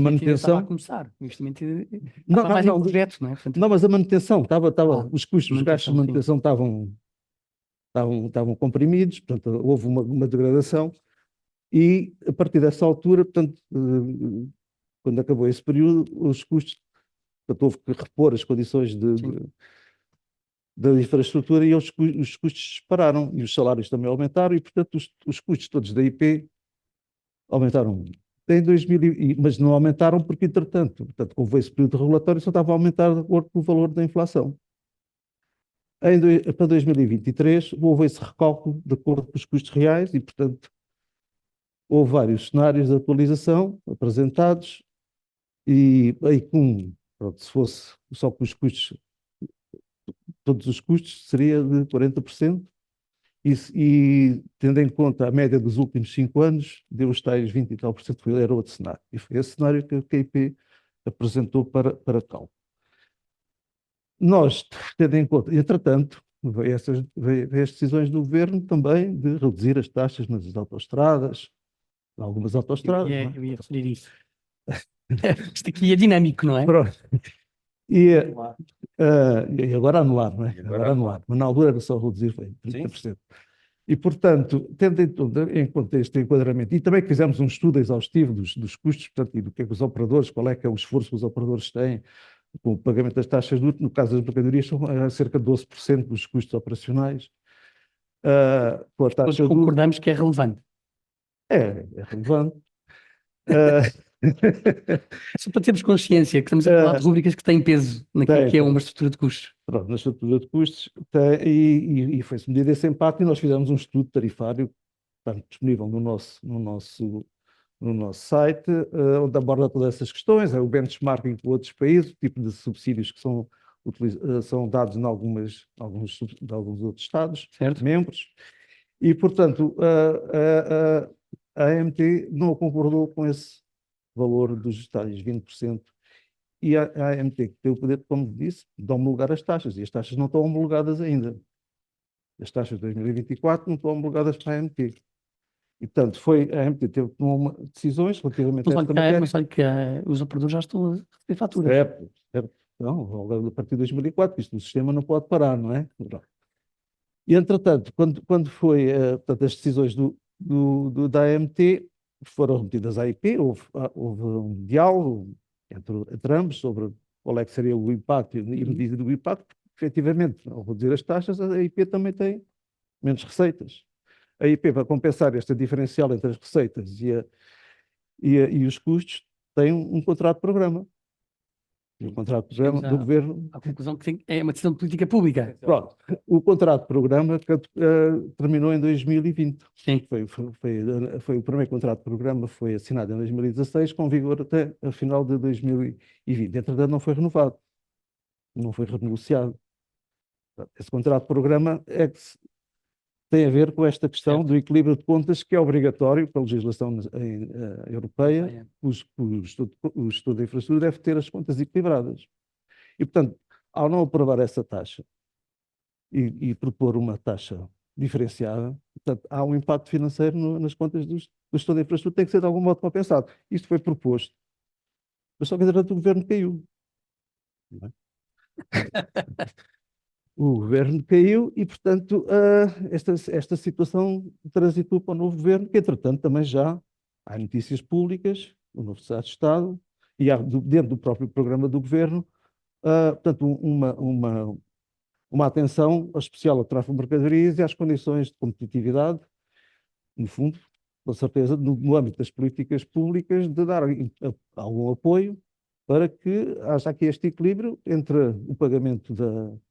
manutenção. Estava a começar. O investimento estava mais em projeto, não é? Portanto, não, mas a manutenção os custos, os gastos de manutenção estavam comprimidos, portanto, houve uma degradação e a partir dessa altura, portanto, quando acabou esse período, os custos, portanto, houve que repor as condições da infraestrutura e os custos dispararam e os salários também aumentaram e, portanto, os custos todos da IP aumentaram. Mas não aumentaram porque, entretanto, portanto, como esse período regulatório, só estava a aumentar de acordo com o valor da inflação. Para 2023, houve esse recálculo de acordo com os custos reais e, portanto, houve vários cenários de atualização apresentados e aí, se fosse só com os custos, todos os custos, seria de 40%. E tendo em conta a média dos últimos 5 anos, deu os tais 20 e tal por cento, era outro cenário. E foi esse cenário que a IP apresentou para cálculo. Nós, tendo em conta, entretanto, veio as decisões do governo também de reduzir as taxas nas autoestradas, em algumas autoestradas. Eu ia referir isso. Isto aqui é dinâmico, não é? Pronto. E agora anular, não é? Agora anular. Mas na altura era só reduzir, foi 30%. E, portanto, tendo em conta este enquadramento, e também fizemos um estudo exaustivo dos custos, portanto, e do que é que os operadores, qual é que é o esforço que os operadores têm com o pagamento das taxas de no caso das mercadorias, são cerca de 12% dos custos operacionais. Com a taxa Todos concordamos que é relevante. É relevante. Só para termos consciência que estamos a falar de rubricas que têm peso naquilo que é uma estrutura de custos. Pronto, na estrutura de custos, e foi-se medido esse impacto e nós fizemos um estudo tarifário, portanto, disponível no nosso site, onde aborda todas essas questões, é o benchmarking com outros países, o tipo de subsídios que são dados em alguns outros Estados, certo, membros, e, portanto, a AMT não concordou com esse valor dos tais 20%, e a AMT que tem o poder, como disse, de homologar as taxas, e as taxas não estão homologadas ainda. As taxas de 2024 não estão homologadas para a AMT. E, portanto, a AMT tomou decisões relativamente a Mas olha esta que, matéria. mas olha que os operadores já estão a receber faturas. Certo, certo. Não, a partir de 2004, isto o sistema não pode parar, não é? E, entretanto, quando foi, portanto, as decisões da AMT foram remetidas à IP, houve um diálogo entre ambos sobre qual é que seria o impacto e medida do impacto, porque, efetivamente, ao reduzir as taxas, a IP também tem menos receitas. A IP, para compensar esta diferencial entre as receitas e os custos, tem um contrato de programa. E o contrato de programa do governo. A conclusão que é uma decisão de política pública. Pronto, o contrato de programa terminou em 2020. Sim. Foi o primeiro contrato de programa, foi assinado em 2016, com vigor até a final de 2020. Entretanto, não foi renovado, não foi renegociado. Esse contrato de programa tem a ver com esta questão do equilíbrio de contas, que é obrigatório pela legislação europeia. O estudo de infraestrutura deve ter as contas equilibradas. E, portanto, ao não aprovar essa taxa e propor uma taxa diferenciada, portanto, há um impacto financeiro nas contas do estudo de infraestrutura, tem que ser de algum modo compensado. Isto foi proposto. Mas só que, entretanto, o governo caiu. Não é? O governo caiu e, portanto, esta situação transitou para o novo governo, que, entretanto, também já há notícias públicas, o novo Secretário de Estado, e há, dentro do próprio programa do governo, portanto, uma atenção especial ao tráfego de mercadorias e às condições de competitividade, no fundo, com certeza, no âmbito das políticas públicas, de dar algum apoio para que haja aqui este equilíbrio entre o pagamento de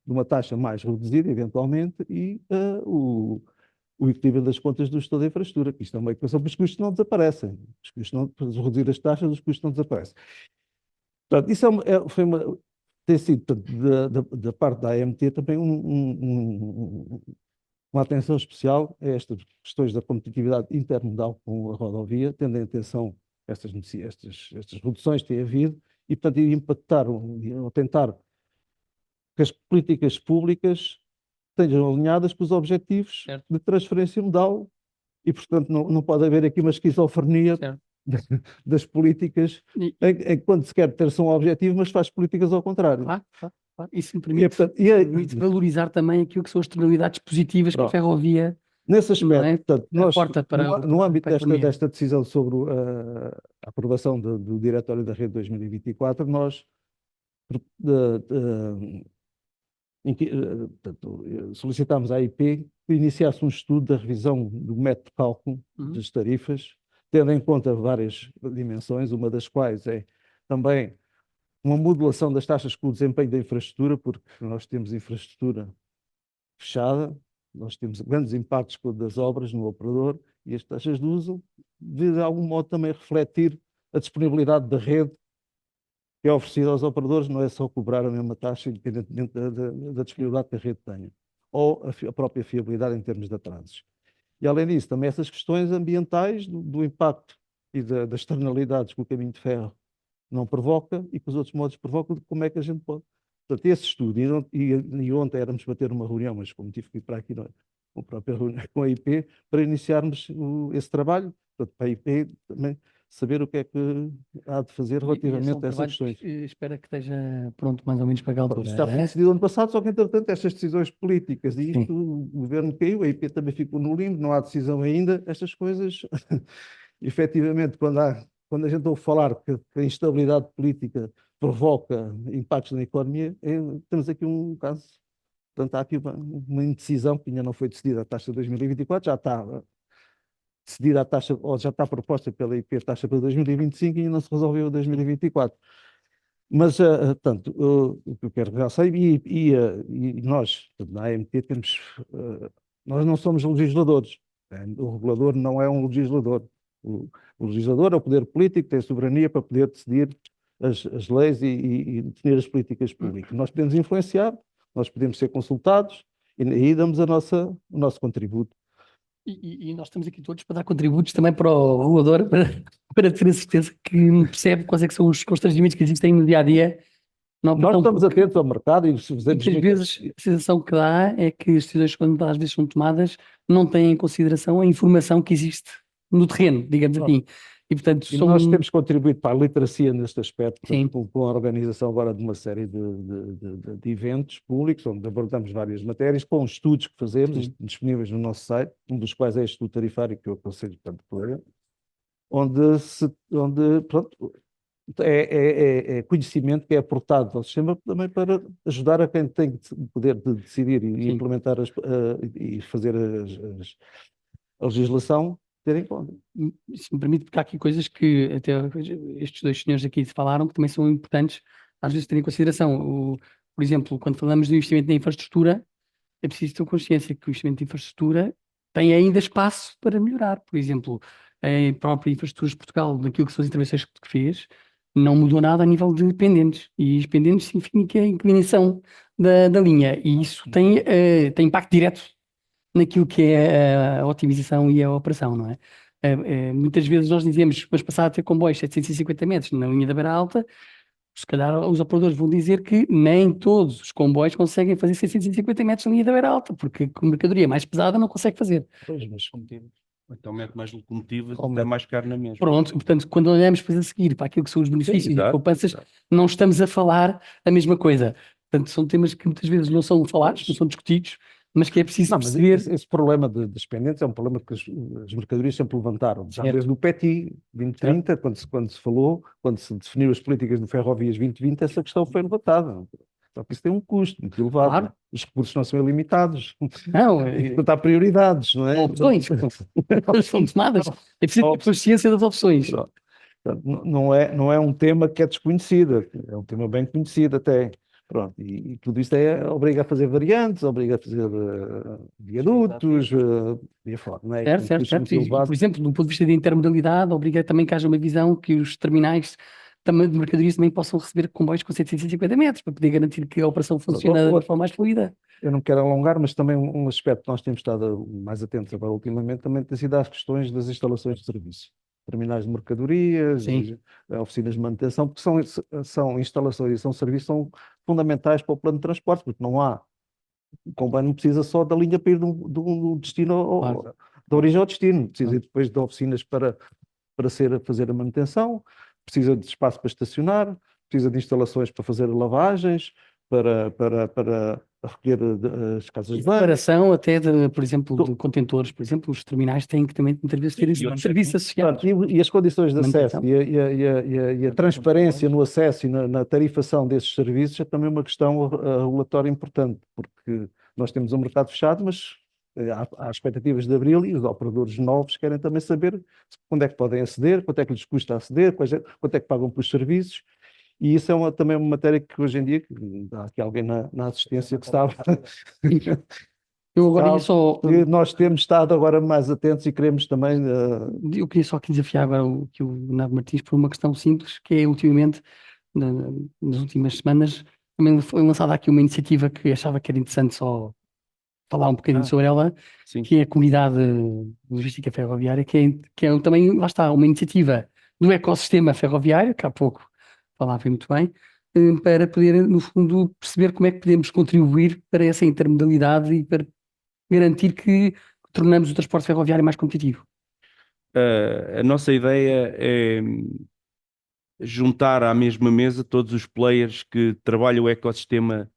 uma taxa mais reduzida, eventualmente, e o equilíbrio das contas do gestor da infraestrutura, que isto é uma equação, porque os custos não desaparecem. Os custos não, para reduzir as taxas, os custos não desaparecem. Portanto, isso tem sido, da parte da AMT, também uma atenção especial a estas questões da competitividade intermodal com a rodovia, tendo em atenção estas reduções que têm havido, e, portanto, impactar ou tentar que as políticas públicas estejam alinhadas com os objetivos de transferência modal e, portanto, não pode haver aqui uma esquizofrenia das políticas em que, quando se quer ter só um objetivo, mas faz políticas ao contrário. Claro. Isso me permite valorizar também aquilo que são as externalidades positivas que a ferrovia. Nesse aspecto, portanto, nós, no âmbito desta decisão sobre a aprovação do Diretório da Rede 2024, nós solicitámos à IP que iniciasse um estudo da revisão do método de cálculo das tarifas, tendo em conta várias dimensões, uma das quais é também uma modulação das taxas com o desempenho da infraestrutura, porque nós temos infraestrutura fechada, nós temos grandes impactos das obras no operador e as taxas de uso, de algum modo também refletir a disponibilidade da rede que é oferecida aos operadores, não é só cobrar a mesma taxa, independentemente da disponibilidade que a rede tenha, ou a própria fiabilidade em termos de atrasos. E, além disso, também essas questões ambientais, do impacto e das externalidades que o caminho de ferro não provoca e que os outros modos provocam, de como é que a gente pode. Portanto, esse estudo, e ontem éramos para ter uma reunião, mas como tive que ir para aqui, com a própria reunião com a IP, para iniciarmos esse trabalho, portanto, para a IP também saber o que é que há de fazer relativamente a essas questões. Espera que esteja pronto mais ou menos para aquela altura. Já foi decidido ano passado, só que, entretanto, estas decisões políticas, e isto, o governo caiu, a IP também ficou no limbo, não há decisão ainda, estas coisas, efetivamente, quando a gente ouve falar que a instabilidade política provoca impactos na economia, temos aqui um caso. Portanto, há aqui uma indecisão que ainda não foi decidida a taxa de 2024, já está decidida a taxa, ou já está proposta pela IP a taxa para 2025 e ainda não se resolveu 2024. Mas, portanto, o que eu quero realçar, e nós, na AMT, nós não somos legisladores. O regulador não é um legislador. O legislador é o poder político, tem soberania para poder decidir as leis e definir as políticas públicas. Nós podemos influenciar, nós podemos ser consultados e aí damos o nosso contributo. E nós estamos aqui todos para dar contributos também para o regulador, para ter a certeza que percebe quais é que são os constrangimentos que existem no dia-a-dia. Nós estamos atentos ao mercado e fazemos muitas vezes a sensação que dá é que as decisões, quando às vezes são tomadas, não têm em consideração a informação que existe no terreno, digamos Pronto. assim. E, portanto, E são... nós temos contribuído para a literacia neste aspecto, Sim. com a organização agora de uma série de eventos públicos, onde abordamos várias matérias, com estudos que fazemos, Sim. disponíveis no nosso site, um dos quais é este estudo tarifário, que eu aconselho, portanto, por ler, onde pronto, é conhecimento que é aportado ao sistema também para ajudar a quem tem o poder de decidir e Sim. implementar e fazer a legislação, ter em conta. Se me permite, porque há aqui coisas que até estes dois senhores aqui falaram que também são importantes às vezes ter em consideração. Por exemplo, quando falamos do investimento na infraestrutura, é preciso ter consciência que o investimento em infraestrutura tem ainda espaço para melhorar. Por exemplo, a própria infraestrutura de Portugal, daquilo que são as intervenções que fez, não mudou nada a nível de pendentes. E os pendentes significa a inclinação da linha. E isso tem impacto direto naquilo que é a otimização e a operação, não é? Muitas vezes nós dizemos, mas passar a ter comboios 750 metros na linha da Beira Alta, se calhar os operadores vão dizer que nem todos os comboios conseguem fazer 650 metros na linha da Beira Alta, porque a mercadoria mais pesada não consegue fazer. Pois, mas Então mete mais locomotivas, Ou é mais caro na mesma. Pronto, portanto, quando olhamos depois a seguir para aquilo que são os benefícios e exato, poupanças, exato. não estamos a falar a mesma coisa. Portanto, são temas que muitas vezes não são falados, não são discutidos, mas que é preciso Não, mas perceber. esse problema das pendentes é um problema que as mercadorias sempre levantaram. Já Certo. desde o PETI 2030, quando se definiu as políticas de ferrovias 2020, essa questão foi levantada. Só que isso tem um custo muito elevado. Claro. Os recursos não são ilimitados. Não, Portanto, há prioridades, não é? opções. Elas são tomadas. É preciso ter consciência das opções. Portanto, não é um tema que é desconhecido, é um tema bem conhecido até. Pronto, e tudo isto obriga a fazer variantes, obriga a fazer viadutos, e afora, não é? Certo, Com certo, custos certo. muito E, elevados. por exemplo, do ponto de vista de intermodalidade, obriga também que haja uma visão que os terminais também, de mercadorias também possam receber comboios com 750 metros, para poder garantir que a operação funciona da forma mais fluida. Eu não quero alongar, mas também um aspecto que nós temos estado mais atentos agora ultimamente também tem sido às questões das instalações de serviço. Terminais de mercadorias, Sim. oficinas de manutenção, porque são instalações e são serviços são fundamentais para o plano de transporte, porque não há. O comboio não precisa só da linha para ir do destino, Claro. da origem ao destino, precisa Claro. ir depois de oficinas para fazer a manutenção, precisa de espaço para estacionar, precisa de instalações para fazer lavagens, para recolher as casas de banho. Separação até, por exemplo, de contentores, por exemplo, os terminais têm que também muitas vezes ter esse serviço associado. Pronto, e as condições de acesso Manutenção. e a transparência no acesso e na tarifação desses serviços é também uma questão regulatória importante, porque nós temos um mercado fechado, mas há expectativas de abril e os operadores novos querem também saber onde é que podem aceder, quanto é que lhes custa aceder, quanto é que pagam pelos serviços. E isso é também uma matéria que hoje em dia, há aqui alguém na assistência que sabe, Eu agora ia só, que nós temos estado agora mais atentos e queremos também. eu queria só aqui desafiar agora que o Bernardo Martins por uma questão simples, que é ultimamente, nas últimas semanas, também foi lançada aqui uma iniciativa que achava que era interessante só falar um bocadinho sobre ela, Sim. que é a Comunidade Logística Ferroviária, que é também, lá está, uma iniciativa do ecossistema ferroviário, que há pouco falava muito bem, para poder, no fundo, perceber como é que podemos contribuir para essa intermodalidade e para garantir que tornamos o transporte ferroviário mais competitivo. A nossa ideia é juntar à mesma mesa todos os players que trabalham o ecossistema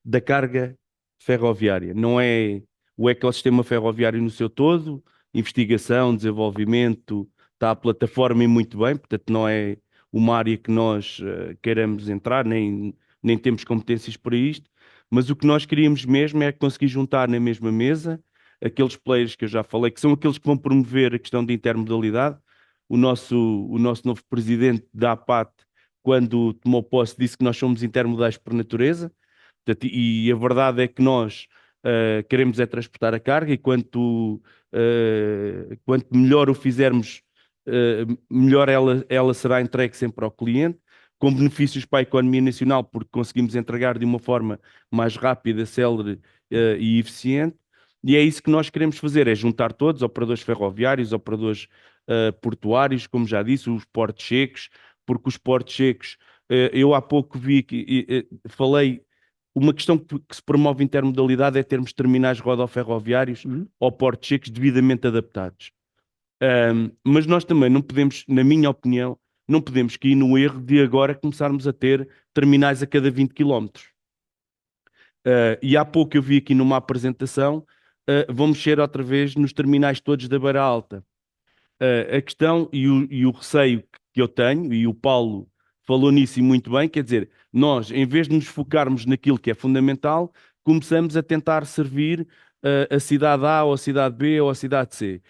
da carga ferroviária. Não é o ecossistema ferroviário no seu todo, investigação, desenvolvimento, está a plataforma e muito bem, portanto não é uma área que nós queiramos entrar, nem temos competências para isto, mas o que nós queríamos mesmo é conseguir juntar na mesma mesa aqueles players que eu já falei, que são aqueles que vão promover a questão de intermodalidade. O nosso novo presidente da APAT, quando tomou posse, disse que nós somos intermodais por natureza. Portanto, e a verdade é que nós queremos é transportar a carga e quanto melhor o fizermos, melhor ela será entregue sempre ao cliente, com benefícios para a economia nacional, porque conseguimos entregar de uma forma mais rápida, célere e eficiente. E é isso que nós queremos fazer, é juntar todos, operadores ferroviários, operadores portuários, como já disse, os portos secos, porque os portos secos, eu há pouco vi que falei, uma questão que se promove intermodalidade é termos terminais rodoferroviários ou portos secos devidamente adaptados. Mas nós também não podemos, na minha opinião, não podemos cair no erro de agora começarmos a ter terminais a cada 20 quilómetros. E há pouco eu vi aqui numa apresentação, vão mexer outra vez nos terminais todos da Beira Alta. A questão e o receio que eu tenho, e o Paulo falou nisso e muito bem, quer dizer, nós, em vez de nos focarmos naquilo que é fundamental, começamos a tentar servir a cidade A ou a cidade B ou a cidade C.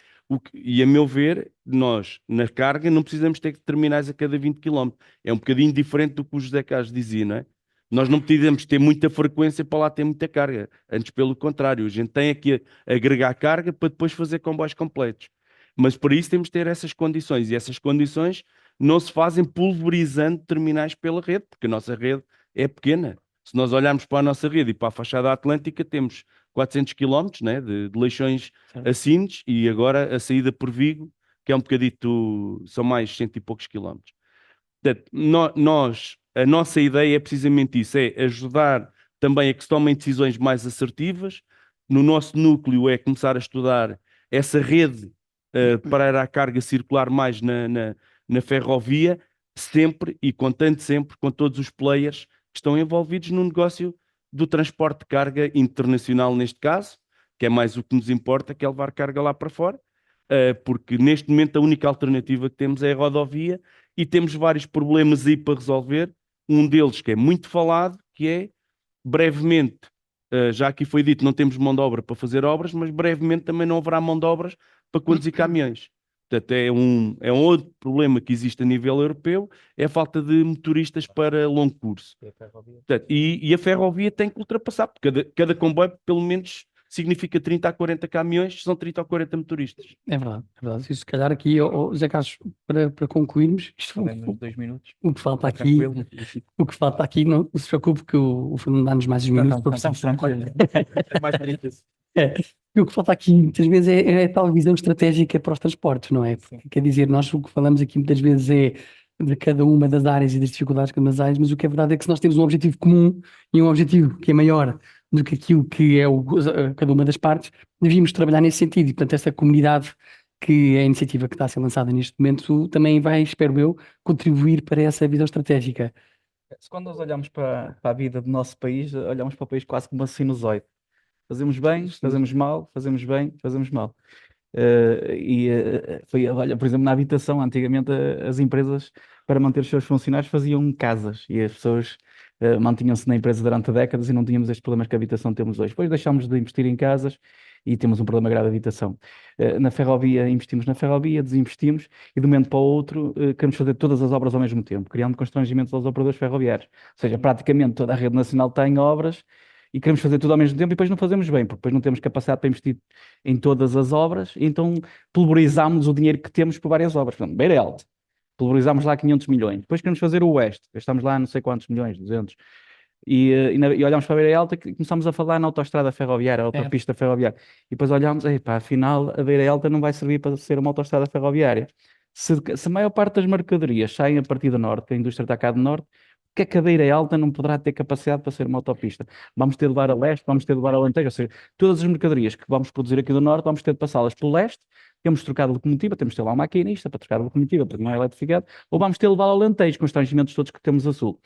E a meu ver, nós, na carga, não precisamos ter terminais a cada 20 quilómetros. É um bocadinho diferente do que o José Carlos dizia, não é? Nós não precisamos ter muita frequência para lá ter muita carga. Antes, pelo contrário, a gente tem aqui a agregar carga para depois fazer comboios completos. Mas para isso temos de ter essas condições, e essas condições não se fazem pulverizando terminais pela rede, porque a nossa rede é pequena. Se nós olharmos para a nossa rede e para a fachada atlântica, temos 400 quilómetros, né, de Leixões Certo. a Sines, e agora a saída por Vigo, que é um bocadito, são mais 100 e poucos quilómetros. Portanto, a nossa ideia é precisamente isso, é ajudar também a que se tomem decisões mais assertivas. No nosso núcleo é começar a estudar essa rede para a carga circular mais na ferrovia, sempre e contando sempre com todos os players que estão envolvidos no negócio do transporte de carga internacional, neste caso, que é mais o que nos importa, que é levar carga lá para fora, porque neste momento a única alternativa que temos é a rodovia e temos vários problemas aí para resolver. Um deles que é muito falado, que é brevemente, já aqui foi dito, não temos mão de obra para fazer obras, mas brevemente também não haverá mão de obras para conduzir caminhões. Portanto, é um outro problema que existe a nível europeu, é a falta de motoristas para longo curso. Portanto, e a ferrovia tem que ultrapassar, porque cada comboio, pelo menos, significa 30 a 40 caminhões, são 30 ou 40 motoristas. É verdade, é verdade. E se calhar aqui, José Carlos, para concluirmos, Podemos 2 minutos. o que falta aqui, Tranquilo. o que falta aqui, não se preocupe que o Fernando dá-nos mais uns minutos para Estamos tranquilos. É mais bonito isso. E o que falta aqui muitas vezes é a tal visão estratégica para os transportes, não é? Sim. Quer dizer, nós o que falamos aqui muitas vezes é de cada uma das áreas e das dificuldades de cada uma das áreas, mas o que é verdade é que se nós temos um objetivo comum e um objetivo que é maior do que aquilo que é cada uma das partes, devíamos trabalhar nesse sentido. E, portanto, esta comunidade, que é a iniciativa que está a ser lançada neste momento, também vai, espero eu, contribuir para essa visão estratégica. Se quando nós olhamos para a vida do nosso país, olhamos para o país quase como uma sinusoide. Fazemos bem, fazemos mal, fazemos bem, fazemos mal. Olha, por exemplo, na habitação, antigamente as empresas, para manter os seus funcionários, faziam casas e as pessoas mantinham-se na empresa durante décadas e não tínhamos estes problemas que a habitação temos hoje. Depois deixámos de investir em casas e temos um problema grave de habitação. Na ferrovia, investimos na ferrovia, desinvestimos e de um momento para o outro queremos fazer todas as obras ao mesmo tempo, criando constrangimentos aos operadores ferroviários. Ou seja, praticamente toda a rede nacional está em obras e queremos fazer tudo ao mesmo tempo e depois não fazemos bem, porque depois não temos capacidade para investir em todas as obras, então pulverizamos o dinheiro que temos por várias obras. Por exemplo, Beira Alta, pulverizámos lá 500 milhões. Depois queremos fazer o Oeste, gastamos lá não sei quantos milhões, 200. E olhámos para a Beira Alta e começámos a falar na autoestrada ferroviária, a autopista ferroviária. E depois olhámos, epá, afinal a Beira Alta não vai servir para ser uma autoestrada ferroviária. Se a maior parte das mercadorias saem a partir do norte, que a indústria está cá do norte, que a Beira Alta não poderá ter capacidade para ser uma autopista. Vamos ter de levar a leste, vamos ter de levar a Alentejo, ou seja, todas as mercadorias que vamos produzir aqui do norte, vamos ter de passá-las pelo leste, temos de trocar de locomotiva, temos de ter lá um maquinista para trocar a locomotiva, porque não é eletrificado, ou vamos ter de levar ao Alentejo, com os constrangimentos todos que temos a sul.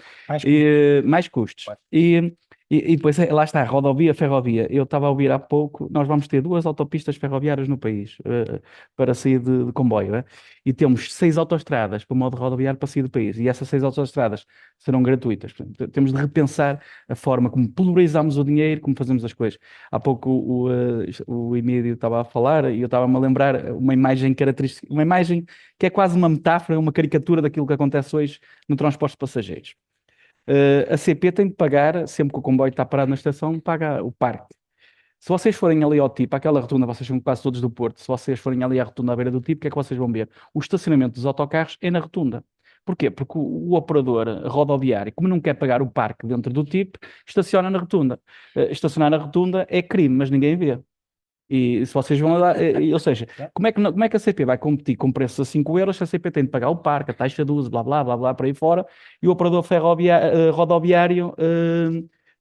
Mais custos. E depois, lá está, rodovia, ferrovia. Eu estava a ouvir há pouco, nós vamos ter 2 autopistas ferroviárias no país para sair de comboio. E temos 6 autoestradas para o modo rodoviário para sair do país. E essas 6 autoestradas serão gratuitas. Portanto, temos de repensar a forma como pulverizamos o dinheiro, como fazemos as coisas. Há pouco o Emílio estava a falar e eu estava-me a lembrar uma imagem característica, uma imagem que é quase uma metáfora, uma caricatura daquilo que acontece hoje no transporte de passageiros. A CP tem de pagar, sempre que o comboio está parado na estação, paga o parque. Se vocês forem ali ao tipo, aquela rotunda, vocês são quase todos do Porto, se vocês forem ali à rotunda à beira do tipo, o que é que vocês vão ver? O estacionamento dos autocarros é na rotunda. Porquê? Porque o operador rodoviário, como não quer pagar o parque dentro do tipo, estaciona na rotunda. Estacionar na rotunda é crime, mas ninguém vê. E se vocês vão lá, ou seja, como é que a CP vai competir com preços a 5 euros se a CP tem de pagar o parque, a taxa de uso, blá blá blá blá, por aí fora, e o operador rodoviário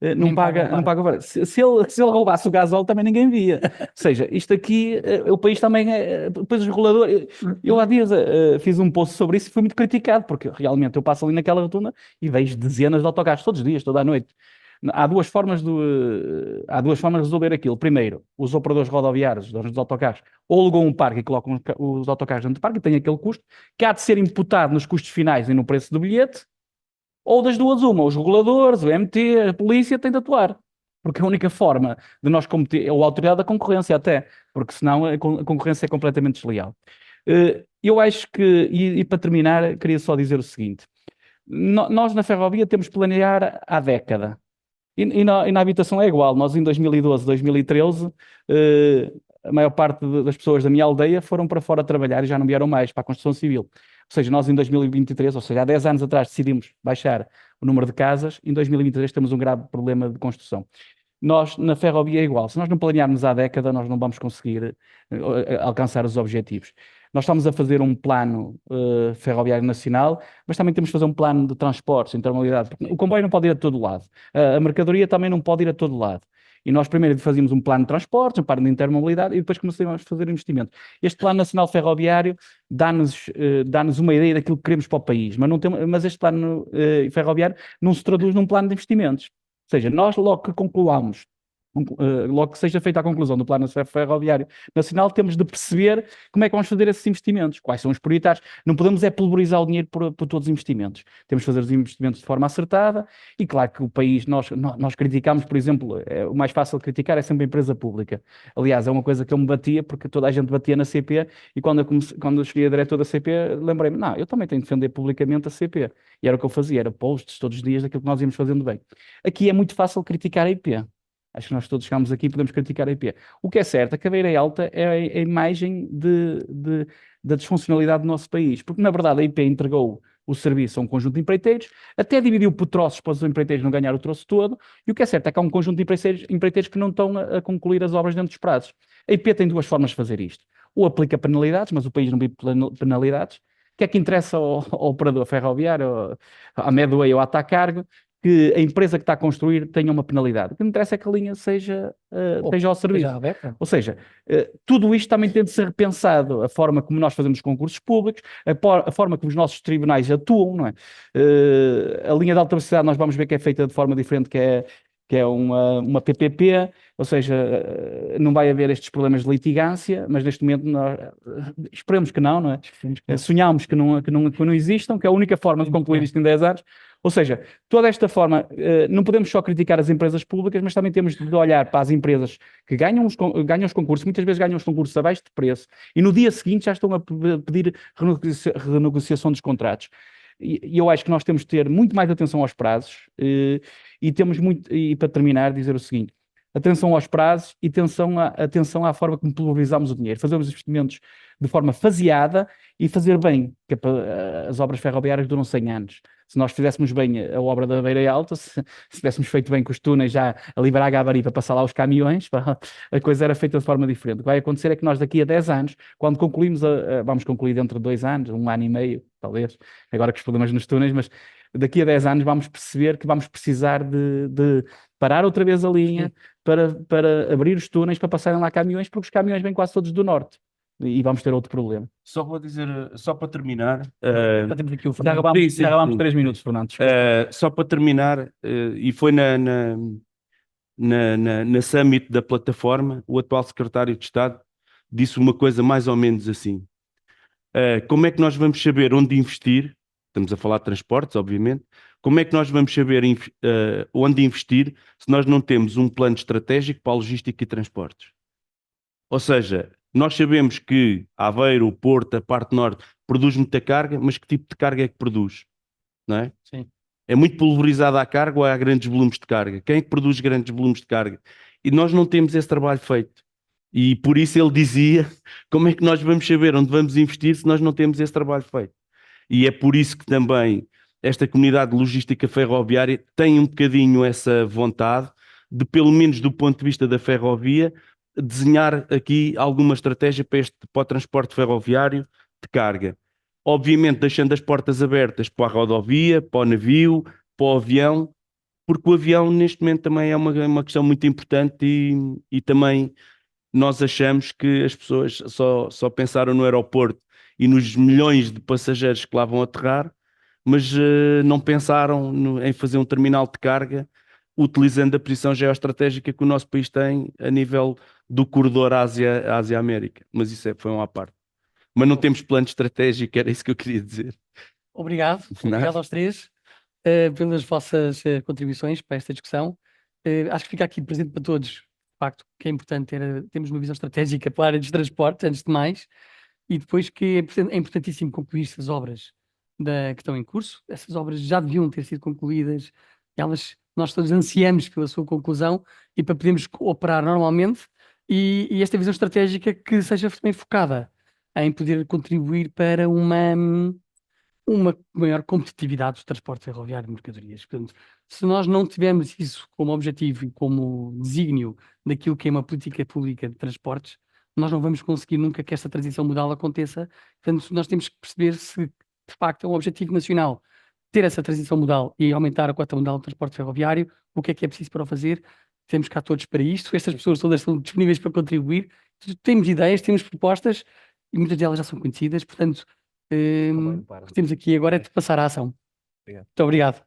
não Nem paga paga, o não paga o VAR. Se ele roubasse o gasóleo, também ninguém via. Ou seja, isto aqui, o país também é. Depois os reguladores. Eu há dias fiz um post sobre isso e fui muito criticado, porque realmente eu passo ali naquela rotunda e vejo dezenas de autocarros todos os dias, toda a noite. Há duas formas de resolver aquilo. Primeiro, os operadores rodoviários, os donos dos autocarros, ou alugam um parque e colocam os autocarros dentro do parque e tem aquele custo, que há de ser imputado nos custos finais e no preço do bilhete, ou das duas uma, os reguladores, o MT, a polícia têm de atuar. Porque a única forma de nós competir, ou a autoridade da concorrência até, porque senão a concorrência é completamente desleal. Eu acho que, e para terminar, queria só dizer o seguinte: nós na ferrovia temos que planear há década. E na habitação é igual. Nós em 2012, 2013, a maior parte das pessoas da minha aldeia foram para fora trabalhar e já não vieram mais para a construção civil. Ou seja, nós em 2023, ou seja, há 10 anos atrás decidimos baixar o número de casas, em 2023 temos um grave problema de construção. Nós, na ferrovia, é igual. Se nós não planearmos há década, nós não vamos conseguir alcançar os objetivos. Nós estamos a fazer um plano ferroviário nacional, mas também temos que fazer um plano de transportes, intermodalidade. Porque o comboio não pode ir a todo lado. A mercadoria também não pode ir a todo lado. E nós primeiro fazíamos um plano de transportes, um plano de intermobilidade e depois começamos a fazer investimento. Este Plano Nacional Ferroviário dá-nos uma ideia daquilo que queremos para o país, mas este plano ferroviário não se traduz num plano de investimentos. Ou seja, nós logo que concluamos, logo que seja feita a conclusão do Plano Ferroviário Nacional, temos de perceber como é que vamos fazer esses investimentos, quais são os prioritários. Não podemos pulverizar o dinheiro por todos os investimentos. Temos de fazer os investimentos de forma acertada e claro que o país, nós criticamos, por exemplo, o mais fácil de criticar é sempre a empresa pública. Aliás, é uma coisa que eu me batia, porque toda a gente batia na CP e quando eu cheguei a diretor da CP, lembrei-me, não, eu também tenho de defender publicamente a CP. E era o que eu fazia, era posts todos os dias daquilo que nós íamos fazendo bem. Aqui é muito fácil criticar a IP. Acho que nós todos chegamos aqui e podemos criticar a IP. O que é certo, a cadeira alta é a imagem da disfuncionalidade do nosso país, porque na verdade a IP entregou o serviço a um conjunto de empreiteiros, até dividiu por troços para os empreiteiros não ganhar o troço todo, e o que é certo é que há um conjunto de empreiteiros que não estão a concluir as obras dentro dos prazos. A IP tem duas formas de fazer isto. Ou aplica penalidades, mas o país não vive penalidades. O que é que interessa ao operador ferroviário, à Medway ou à Tacargo, que a empresa que está a construir tenha uma penalidade? O que me interessa é que a linha esteja ao serviço. Ou seja, tudo isto também tem de ser repensado, a forma como nós fazemos concursos públicos, a forma como os nossos tribunais atuam, não é? A linha de alta velocidade nós vamos ver que é feita de forma diferente, que é uma PPP, ou seja, não vai haver estes problemas de litigância, mas neste momento nós esperemos que não é? Sonhamos que não existam, que é a única forma de concluir isto em 10 anos. Ou seja, toda esta forma, não podemos só criticar as empresas públicas, mas também temos de olhar para as empresas que ganham os concursos, muitas vezes ganham os concursos abaixo de preço, e no dia seguinte já estão a pedir renegociação dos contratos. E eu acho que nós temos de ter muito mais atenção aos prazos, e para terminar, dizer o seguinte: atenção aos prazos e atenção à forma como pulverizamos o dinheiro. Fazer os investimentos de forma faseada e fazer bem, que as obras ferroviárias duram 100 anos. Se nós fizéssemos bem a obra da Beira Alta, se tivéssemos feito bem com os túneis já a liberar a Gabari para passar lá os caminhões, a coisa era feita de forma diferente. O que vai acontecer é que nós daqui a 10 anos, quando concluímos, vamos concluir dentro de 2 anos, 1 ano e meio, talvez, agora com os problemas nos túneis, mas daqui a 10 anos vamos perceber que vamos precisar de parar outra vez a linha para abrir os túneis para passarem lá caminhões, porque os caminhões vêm quase todos do norte. E vamos ter outro problema. Só vou dizer, só para terminar, Já temos aqui o Fernando. Já acabámos 3 minutos, Fernando. só para terminar, e foi na summit da plataforma, o atual secretário de Estado disse uma coisa mais ou menos assim: como é que nós vamos saber onde investir? Estamos a falar de transportes, obviamente. Como é que nós vamos saber onde investir se nós não temos um plano estratégico para a logística e transportes? Ou seja, nós sabemos que Aveiro, o Porto, a parte norte, produz muita carga, mas que tipo de carga é que produz? Não é? Sim. É muito pulverizada a carga ou há grandes volumes de carga? Quem é que produz grandes volumes de carga? E nós não temos esse trabalho feito. E por isso ele dizia: como é que nós vamos saber onde vamos investir se nós não temos esse trabalho feito? E é por isso que também esta comunidade de logística ferroviária tem um bocadinho essa vontade de, pelo menos do ponto de vista da ferrovia, desenhar aqui alguma estratégia para o transporte ferroviário de carga. Obviamente deixando as portas abertas para a rodovia, para o navio, para o avião, porque o avião neste momento também é uma questão muito importante e também nós achamos que as pessoas só pensaram no aeroporto e nos milhões de passageiros que lá vão aterrar, mas não pensaram em fazer um terminal de carga utilizando a posição geoestratégica que o nosso país tem a nível do corredor Ásia-América. Mas isso foi uma à parte. Mas não temos plano estratégico, era isso que eu queria dizer. Obrigado, Nada. obrigado aos três pelas vossas contribuições para esta discussão. Acho que fica aqui presente para todos, de facto, que é importante termos uma visão estratégica para a área dos transportes, antes de mais, e depois que é importantíssimo concluir-se as obras que estão em curso. Essas obras já deviam ter sido concluídas, nós todos ansiamos pela sua conclusão e para podermos operar normalmente, e esta visão estratégica que seja também focada em poder contribuir para uma maior competitividade dos transportes ferroviários de mercadorias. Portanto, se nós não tivermos isso como objetivo e como desígnio daquilo que é uma política pública de transportes, nós não vamos conseguir nunca que esta transição modal aconteça. Portanto, nós temos que perceber se de facto é um objetivo nacional ter essa transição modal e aumentar a cota modal do transporte ferroviário, o que é preciso para o fazer. Temos cá todos para isto, estas pessoas todas estão disponíveis para contribuir. Temos ideias, temos propostas e muitas delas já são conhecidas, portanto, o que temos aqui agora é de passar à ação. Obrigado. Muito obrigado.